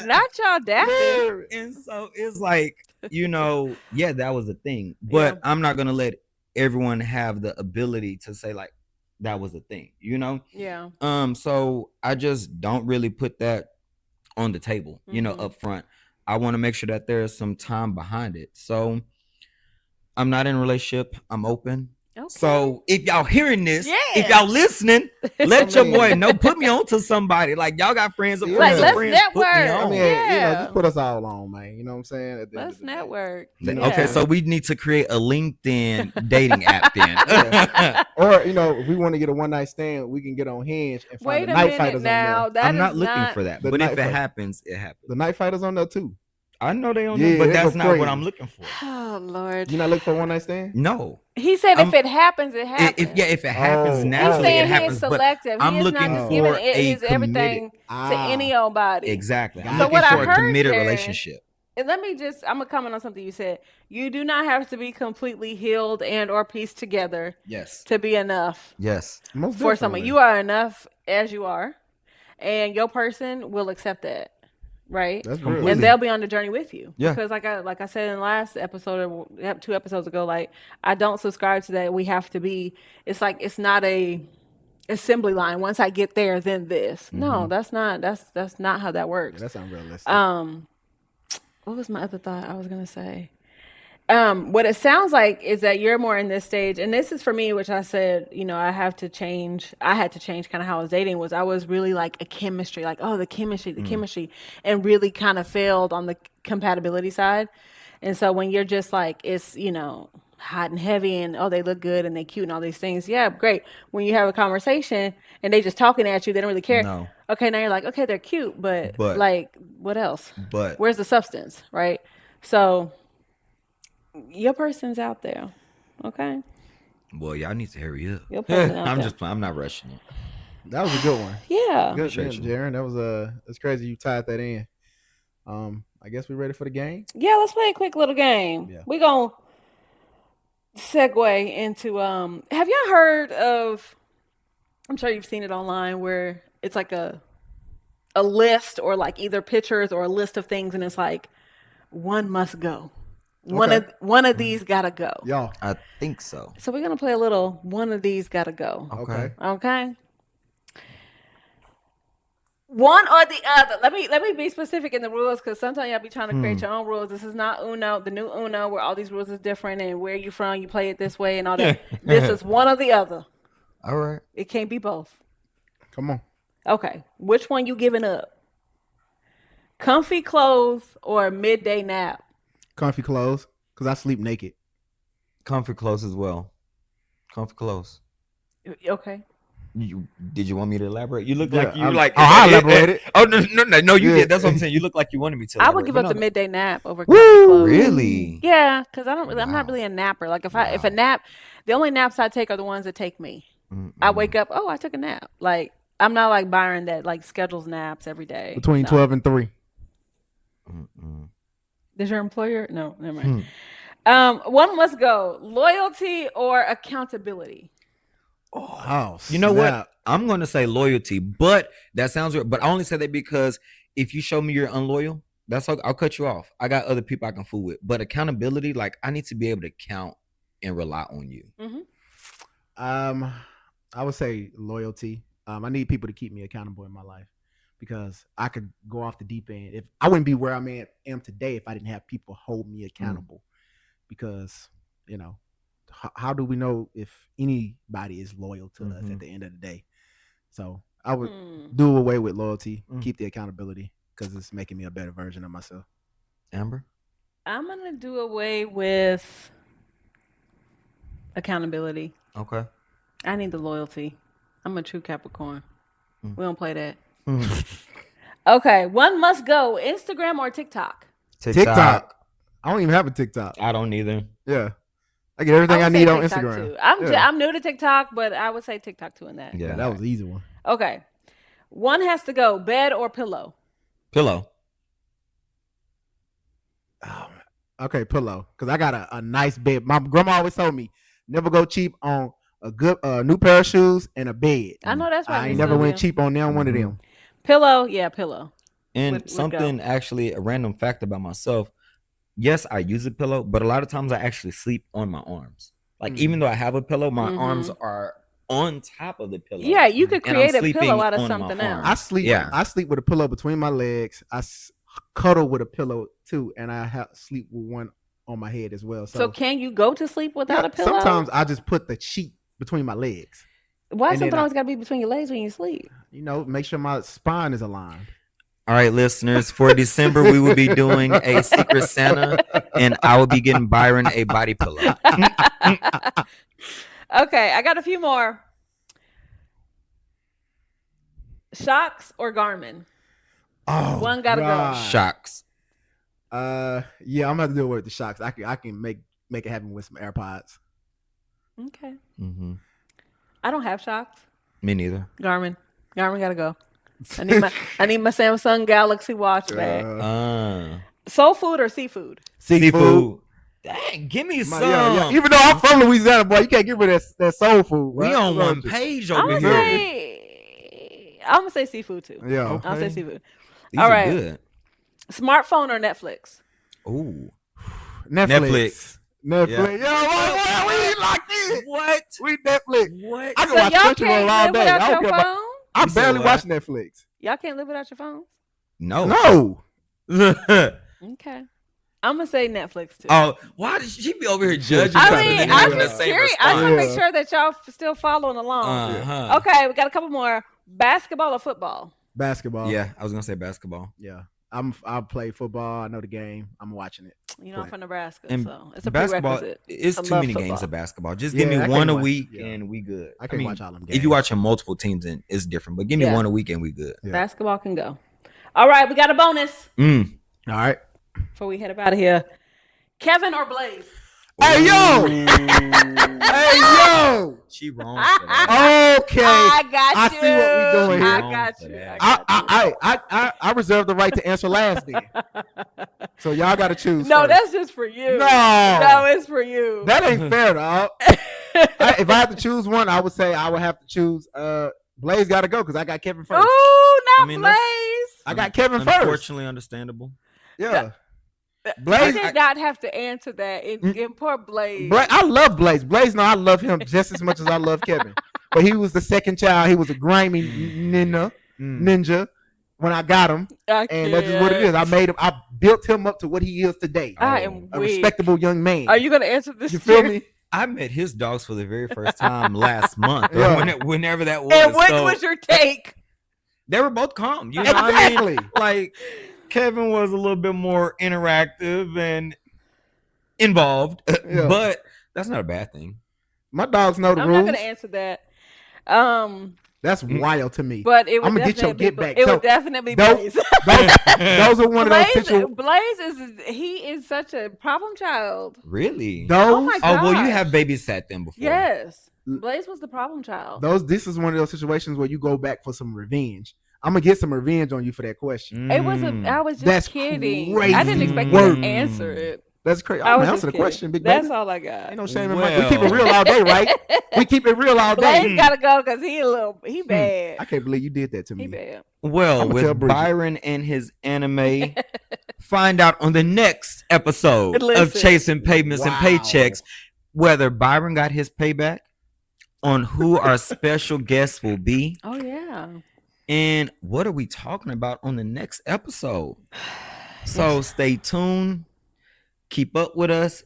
Speaker 1: not y'all dapping.
Speaker 3: And so it's like, that was a thing. But I'm not gonna let everyone have the ability to say like that was a thing,
Speaker 1: Yeah.
Speaker 3: So I just don't really put that on the table, up front. I want to make sure that there's some time behind it. So I'm not in a relationship. I'm open.
Speaker 1: Okay.
Speaker 3: So if y'all hearing this, if y'all listening, let your boy know. Put me on to somebody. Like y'all got friends of friends of
Speaker 1: let's
Speaker 3: friends. Put me
Speaker 1: network.
Speaker 3: on.
Speaker 2: Just put us all on, man. You know what I'm saying? At the end
Speaker 1: Let's
Speaker 2: of the day.
Speaker 1: network.
Speaker 3: Okay, so we need to create a LinkedIn dating app then.
Speaker 2: Or if we want to get a one night stand, we can get on Hinge and find
Speaker 1: Wait
Speaker 2: the
Speaker 1: a
Speaker 2: night
Speaker 1: minute
Speaker 2: fighters
Speaker 1: now.
Speaker 2: on there.
Speaker 1: That
Speaker 3: I'm not
Speaker 1: is
Speaker 3: looking for that.
Speaker 2: The
Speaker 3: But if
Speaker 2: night
Speaker 3: it
Speaker 2: fight.
Speaker 3: happens, it happens.
Speaker 2: The night fighters on there too.
Speaker 3: I know they don't
Speaker 2: Yeah,
Speaker 3: know, but
Speaker 2: they
Speaker 3: that's
Speaker 2: go
Speaker 3: not what
Speaker 2: crazy.
Speaker 3: I'm looking for.
Speaker 1: Oh Lord.
Speaker 2: You not looking for a one night stand?
Speaker 3: No.
Speaker 1: He said if it happens, it happens.
Speaker 3: If it happens
Speaker 2: Oh.
Speaker 3: naturally,
Speaker 1: He's saying
Speaker 3: it
Speaker 1: he
Speaker 3: happens.
Speaker 1: is
Speaker 3: But
Speaker 1: selective.
Speaker 3: I'm
Speaker 1: He is
Speaker 3: looking
Speaker 1: not just
Speaker 3: for
Speaker 1: giving
Speaker 3: a
Speaker 1: his everything to any old body.
Speaker 3: Exactly. I'm
Speaker 1: So
Speaker 3: looking
Speaker 1: what I
Speaker 3: for a
Speaker 1: heard,
Speaker 3: committed
Speaker 1: Jared,
Speaker 3: relationship.
Speaker 1: And I'm gonna comment on something you said. You do not have to be completely healed and or pieced together
Speaker 3: Yes.
Speaker 1: to be enough
Speaker 3: Yes.
Speaker 2: Most
Speaker 1: for someone.
Speaker 2: definitely.
Speaker 1: You are enough as you are, and your person will accept that, right?
Speaker 2: That's real.
Speaker 3: Completely.
Speaker 1: And they'll be on the journey with you.
Speaker 3: Yeah.
Speaker 1: Because like I said in the last episode or 2 episodes ago, like I don't subscribe to that. We have to be. It's like it's not a assembly line. Once I get there, then this. No, that's not. That's not how that works.
Speaker 2: That's unrealistic.
Speaker 1: What was my other thought I was gonna say? What it sounds like is that you're more in this stage, and this is for me, which I said, I have to change. I had to change kind of how I was dating. Was I was really like a chemistry, like the chemistry, and really kind of failed on the compatibility side. And so when you're just like it's hot and heavy, and oh they look good and they cute and all these things, yeah, great. When you have a conversation and they just talking at you, they don't really care.
Speaker 3: No.
Speaker 1: Okay, now you're like, okay, they're cute, but
Speaker 3: But
Speaker 1: like, what else?
Speaker 3: but
Speaker 1: Where's the substance, right? So your person's out there. Okay.
Speaker 3: well, y'all need to hurry up.
Speaker 1: Your person out
Speaker 3: I'm
Speaker 1: there.
Speaker 3: just playing. I'm not rushing it.
Speaker 2: That was a good one.
Speaker 1: Yeah.
Speaker 2: Good,
Speaker 3: Appreciate you.
Speaker 2: Jaron. That was that's crazy. You tied that in. I guess we ready for the game.
Speaker 1: Yeah, let's play a quick little game.
Speaker 2: Yeah.
Speaker 1: We're gonna segue into have y'all heard of, I'm sure you've seen it online, where it's like a list or like either pictures or a list of things, and it's like one must go.
Speaker 2: Okay.
Speaker 1: One of these gotta go.
Speaker 2: Y'all.
Speaker 3: I think so.
Speaker 1: So we're gonna play a little one of these gotta go.
Speaker 2: Okay.
Speaker 1: Okay. One or the other. Let me be specific in the rules, because sometimes y'all be trying to create your own rules. This is not Uno, the new Uno, where all these rules is different and where you from, you play it this way and all that. This is one or the other.
Speaker 3: All right.
Speaker 1: It can't be both.
Speaker 2: Come on.
Speaker 1: Okay. Which one you giving up? Comfy clothes or a midday nap?
Speaker 2: Comfy clothes, because I sleep naked.
Speaker 3: Comfort clothes as well. Comfort clothes.
Speaker 1: Okay.
Speaker 3: Did you want me to elaborate? You look
Speaker 2: Yeah,
Speaker 3: like you like.
Speaker 2: I elaborated.
Speaker 3: Oh no! You
Speaker 2: Yeah.
Speaker 3: did. That's what I'm saying. You look like you wanted me to.
Speaker 1: I
Speaker 3: Elaborate.
Speaker 1: would give
Speaker 3: But
Speaker 1: up the
Speaker 3: no,
Speaker 1: midday nap over comfy
Speaker 2: Woo!
Speaker 1: clothes.
Speaker 3: Really?
Speaker 1: Yeah, because I'm not
Speaker 3: Wow.
Speaker 1: really a napper. Like if a nap, the only naps I take are the ones that take me.
Speaker 3: Mm-mm.
Speaker 1: I wake up, oh, I took a nap. Like I'm not like Byron that like schedules naps every day.
Speaker 2: Between
Speaker 1: No.
Speaker 2: 12 and 3.
Speaker 3: Mm-mm.
Speaker 1: Does your employer? No, never
Speaker 3: Hmm.
Speaker 1: mind. One must go. Loyalty or accountability?
Speaker 2: Oh,
Speaker 3: You know
Speaker 2: snap.
Speaker 3: what? I'm going to say loyalty, but that sounds weird. But I only say that because if you show me you're unloyal, that's how I'll cut you off. I got other people I can fool with. But accountability, like I need to be able to count and rely on you.
Speaker 1: Mm-hmm.
Speaker 2: I would say loyalty. I need people to keep me accountable in my life, because I could go off the deep end. If I wouldn't be where am today if I didn't have people hold me accountable. Because, how do we know if anybody is loyal to us at the end of the day? So I would do away with loyalty, keep the accountability, because it's making me a better version of myself.
Speaker 3: Amber?
Speaker 1: I'm gonna do away with accountability.
Speaker 3: Okay.
Speaker 1: I need the loyalty. I'm a true Capricorn. We don't play that.
Speaker 3: Mhm.
Speaker 1: Okay, one must go. Instagram or TikTok?
Speaker 2: TikTok. I don't even have a TikTok.
Speaker 3: I don't either.
Speaker 2: Yeah. I get everything I
Speaker 1: would
Speaker 2: need
Speaker 1: say
Speaker 2: on
Speaker 1: TikTok
Speaker 2: Instagram.
Speaker 1: too.
Speaker 2: Yeah.
Speaker 1: I'm new to TikTok, but I would say TikTok too in that.
Speaker 3: Yeah.
Speaker 2: That was the easy one.
Speaker 1: Okay. One has to go. Bed or pillow?
Speaker 3: Pillow.
Speaker 2: Okay, pillow. Because I got a nice bed. My grandma always told me, never go cheap on a good new pair of shoes and a bed.
Speaker 1: I know that's right.
Speaker 2: I
Speaker 1: Miss
Speaker 2: ain't never went
Speaker 1: Sylvia.
Speaker 2: cheap on them. One of them.
Speaker 1: Pillow, yeah, pillow.
Speaker 3: And
Speaker 1: Would go.
Speaker 3: something actually, a random fact about myself. Yes, I use a pillow, but a lot of times I actually sleep on my arms. Like even though I have a pillow, my arms are on top of the pillow.
Speaker 1: Yeah, you could
Speaker 3: and I'm
Speaker 1: create a
Speaker 3: sleeping
Speaker 1: pillow out of
Speaker 3: on my
Speaker 1: something
Speaker 3: arm.
Speaker 1: else.
Speaker 3: Yeah.
Speaker 2: I sleep with a pillow between my legs. I cuddle with a pillow too, and I sleep with one on my head as well.
Speaker 1: So can you go to sleep without a pillow?
Speaker 2: Sometimes I just put the sheet between my legs.
Speaker 1: Why
Speaker 2: and
Speaker 1: something
Speaker 2: then
Speaker 1: always got to be between your legs when you sleep?
Speaker 2: Make sure my spine is aligned.
Speaker 3: All right, listeners, for December, we will be doing a Secret Santa, and I will be getting Byron a body pillow.
Speaker 1: Okay, I got a few more. Shocks or Garmin?
Speaker 2: Oh,
Speaker 1: One gotta go.
Speaker 2: God.
Speaker 3: Shocks.
Speaker 2: Yeah, I'm gonna have to deal with the shocks. I can make it happen with some AirPods.
Speaker 1: Okay.
Speaker 3: Mm-hmm.
Speaker 1: I don't have shocks.
Speaker 3: Me neither.
Speaker 1: Garmin gotta go. I need my Samsung Galaxy Watch back. Soul food or seafood?
Speaker 3: Seafood. Dang, give me some.
Speaker 2: Yeah. Even though I'm from Louisiana, boy, you can't give me that soul food.
Speaker 3: We
Speaker 2: right?
Speaker 3: on one page
Speaker 1: I'm
Speaker 3: over
Speaker 1: gonna
Speaker 3: here.
Speaker 1: say seafood too.
Speaker 2: Yeah.
Speaker 3: Okay.
Speaker 1: I'll say seafood.
Speaker 3: These
Speaker 1: All
Speaker 3: are
Speaker 1: right.
Speaker 3: good.
Speaker 1: Smartphone or Netflix?
Speaker 3: Ooh.
Speaker 2: Netflix.
Speaker 3: Yeah.
Speaker 2: Yo, we locked in.
Speaker 3: What?
Speaker 2: We Netflix.
Speaker 3: What?
Speaker 2: I can
Speaker 1: So
Speaker 2: watch
Speaker 1: y'all
Speaker 2: Crunchyroll all
Speaker 1: can't live
Speaker 2: day. I
Speaker 1: without
Speaker 2: don't
Speaker 1: your
Speaker 2: care about.
Speaker 1: phone?
Speaker 2: I
Speaker 3: You said
Speaker 2: barely
Speaker 3: what?
Speaker 2: watch Netflix.
Speaker 1: Y'all can't live without your phones?
Speaker 3: No.
Speaker 2: No.
Speaker 1: Okay. I'm gonna say Netflix too.
Speaker 3: Oh, why did she be over here judging
Speaker 2: I
Speaker 3: us
Speaker 1: I
Speaker 3: and
Speaker 1: mean,
Speaker 3: then
Speaker 1: I'm
Speaker 3: giving the
Speaker 1: just
Speaker 3: same
Speaker 1: curious. I just want to make
Speaker 2: Yeah.
Speaker 1: sure that y'all still following along.
Speaker 3: Uh-huh.
Speaker 1: Okay, we got a couple more. Basketball or football?
Speaker 2: Basketball.
Speaker 3: Yeah, I was gonna say basketball.
Speaker 2: Yeah. I play football. I know the game. I'm watching it.
Speaker 1: You know, I'm
Speaker 2: Play.
Speaker 1: from Nebraska,
Speaker 3: And
Speaker 1: so it's a
Speaker 3: basketball
Speaker 1: prerequisite.
Speaker 3: is
Speaker 1: to
Speaker 3: too
Speaker 1: love
Speaker 3: many games
Speaker 1: football.
Speaker 3: of basketball. Just
Speaker 2: Yeah,
Speaker 3: give me
Speaker 2: I can't
Speaker 3: one a
Speaker 2: watch-
Speaker 3: week
Speaker 2: yeah.
Speaker 3: and we good.
Speaker 2: I can't watch all them games.
Speaker 3: If you're watching multiple teams, then it's different. But give me
Speaker 1: Yeah.
Speaker 3: one a week and we good.
Speaker 2: Yeah.
Speaker 1: Basketball can go. All right, we got a bonus
Speaker 2: All right.
Speaker 1: before we head up out of here. Kevin or Blaze?
Speaker 2: Hey yo! Hey yo!
Speaker 3: She wrong for that.
Speaker 2: Okay.
Speaker 1: I got
Speaker 2: I
Speaker 1: you.
Speaker 2: see what we doing
Speaker 3: She
Speaker 2: here.
Speaker 1: I
Speaker 3: wrong
Speaker 1: got
Speaker 3: for
Speaker 1: you.
Speaker 3: that.
Speaker 2: I reserve the right to answer last then. So y'all got to choose.
Speaker 1: No,
Speaker 2: first.
Speaker 1: that's just for you.
Speaker 2: No,
Speaker 1: it's for you.
Speaker 2: that ain't fair, dog. If I had to choose one, I would say I would have to choose. Blaze got to go because I got Kevin first.
Speaker 1: Ooh, not
Speaker 3: I mean, that's-
Speaker 1: Blaze.
Speaker 2: I got Kevin first.
Speaker 3: Unfortunately, understandable.
Speaker 2: Yeah.
Speaker 1: I
Speaker 2: Blaze,
Speaker 1: did not have to answer that. In poor Blaze.
Speaker 2: I love Blaze. Blaze, no, I love him just as much as I love Kevin. But he was the second child. He was a grimy ninja when I got him, and that's just what it is. I built him up to what he is today.
Speaker 1: I am
Speaker 2: a
Speaker 1: weak.
Speaker 2: respectable young man.
Speaker 1: Are you gonna answer this?
Speaker 2: You feel
Speaker 1: Jerry?
Speaker 2: me?
Speaker 3: I met his dogs for the very first time last month, or
Speaker 2: Yeah.
Speaker 3: whenever that was.
Speaker 1: And what
Speaker 3: So
Speaker 1: was your take?
Speaker 3: they were both calm. You know what I mean?
Speaker 2: Exactly.
Speaker 3: Like Kevin was a little bit more interactive and involved,
Speaker 2: Yeah.
Speaker 3: but that's not a bad thing.
Speaker 2: My dogs know the
Speaker 1: I'm
Speaker 2: rules.
Speaker 1: not gonna answer that.
Speaker 2: That's wild to me.
Speaker 1: But it would
Speaker 2: I'ma get your
Speaker 1: definitely
Speaker 2: get
Speaker 1: be-
Speaker 2: back.
Speaker 1: It
Speaker 2: So,
Speaker 1: would definitely
Speaker 2: those-
Speaker 1: Blaze.
Speaker 2: those are one of those
Speaker 1: Blaze,
Speaker 2: situations.
Speaker 1: Blaze is such a problem child.
Speaker 3: Really?
Speaker 1: Oh my
Speaker 3: Oh well, you
Speaker 1: gosh.
Speaker 3: have babysat them before.
Speaker 1: Yes, Blaze was the problem child.
Speaker 2: This is one of those situations where you go back for some revenge. I'm gonna get some revenge on you for that question.
Speaker 1: It was I was just
Speaker 2: That's
Speaker 1: kidding.
Speaker 2: crazy
Speaker 1: I didn't expect you
Speaker 2: work.
Speaker 1: to answer it.
Speaker 2: That's crazy.
Speaker 1: I
Speaker 2: I'm
Speaker 1: was
Speaker 2: gonna
Speaker 1: just
Speaker 2: answer the
Speaker 1: kidding.
Speaker 2: question, big
Speaker 1: That's
Speaker 2: baby.
Speaker 1: all I got.
Speaker 2: Ain't no shame in my. We
Speaker 3: Well.
Speaker 2: keep it real all day, right? We keep it real all day.
Speaker 1: Blaze gotta go because he bad.
Speaker 2: I can't believe you did that to
Speaker 1: He
Speaker 2: me.
Speaker 1: bad.
Speaker 3: Well,
Speaker 2: I'ma tell
Speaker 3: with
Speaker 2: Bridget.
Speaker 3: Byron and his anime, find out on the next episode of
Speaker 1: Listen.
Speaker 3: Chasing Pavements and
Speaker 2: Wow.
Speaker 3: Paychecks whether Byron got his payback, on who our special guests will be,
Speaker 1: Oh yeah.
Speaker 3: and what are we talking about on the next episode. So stay tuned. Keep up with us.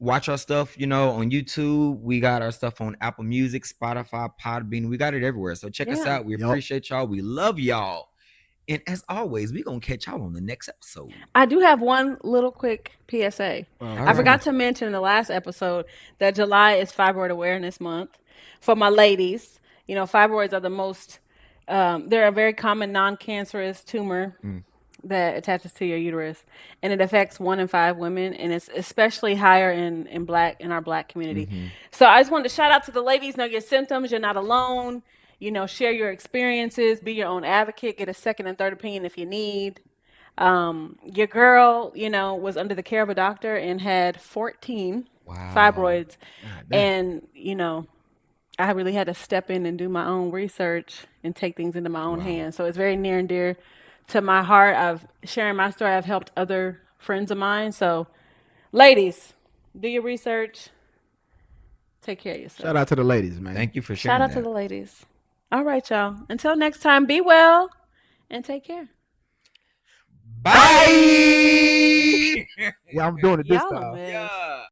Speaker 3: Watch our stuff, on YouTube. We got our stuff on Apple Music, Spotify, Podbean. We got it everywhere. So check us
Speaker 1: Yeah.
Speaker 3: out. We
Speaker 2: Yup.
Speaker 3: appreciate y'all. We love y'all. And as always, we're going to catch y'all on the next episode.
Speaker 1: I do have one little quick PSA. I
Speaker 3: right.
Speaker 1: forgot to mention in the last episode that July is Fibroid Awareness Month. For my ladies, fibroids are the most, they're a very common non-cancerous tumor that attaches to your uterus, and it affects 1 in 5 women, and it's especially higher in our black community. So I just wanted to shout out to the ladies. Know your symptoms. You're not alone. Share your experiences. Be your own advocate. Get a second and third opinion if you need. Your girl, was under the care of a doctor and had 14 fibroids, and I really had to step in and do my own research and take things into my own hands. So it's very near and dear to my heart. I've sharing my story. I've helped other friends of mine. So, ladies, do your research. Take care of yourself.
Speaker 2: Shout out to the ladies, man.
Speaker 3: Thank you for sharing
Speaker 1: Shout out to the ladies. All right, y'all. Until next time, be well and take care.
Speaker 3: Bye.
Speaker 2: Yeah, I'm doing it this
Speaker 1: Y'all a
Speaker 2: time.
Speaker 1: mess.
Speaker 3: Yeah.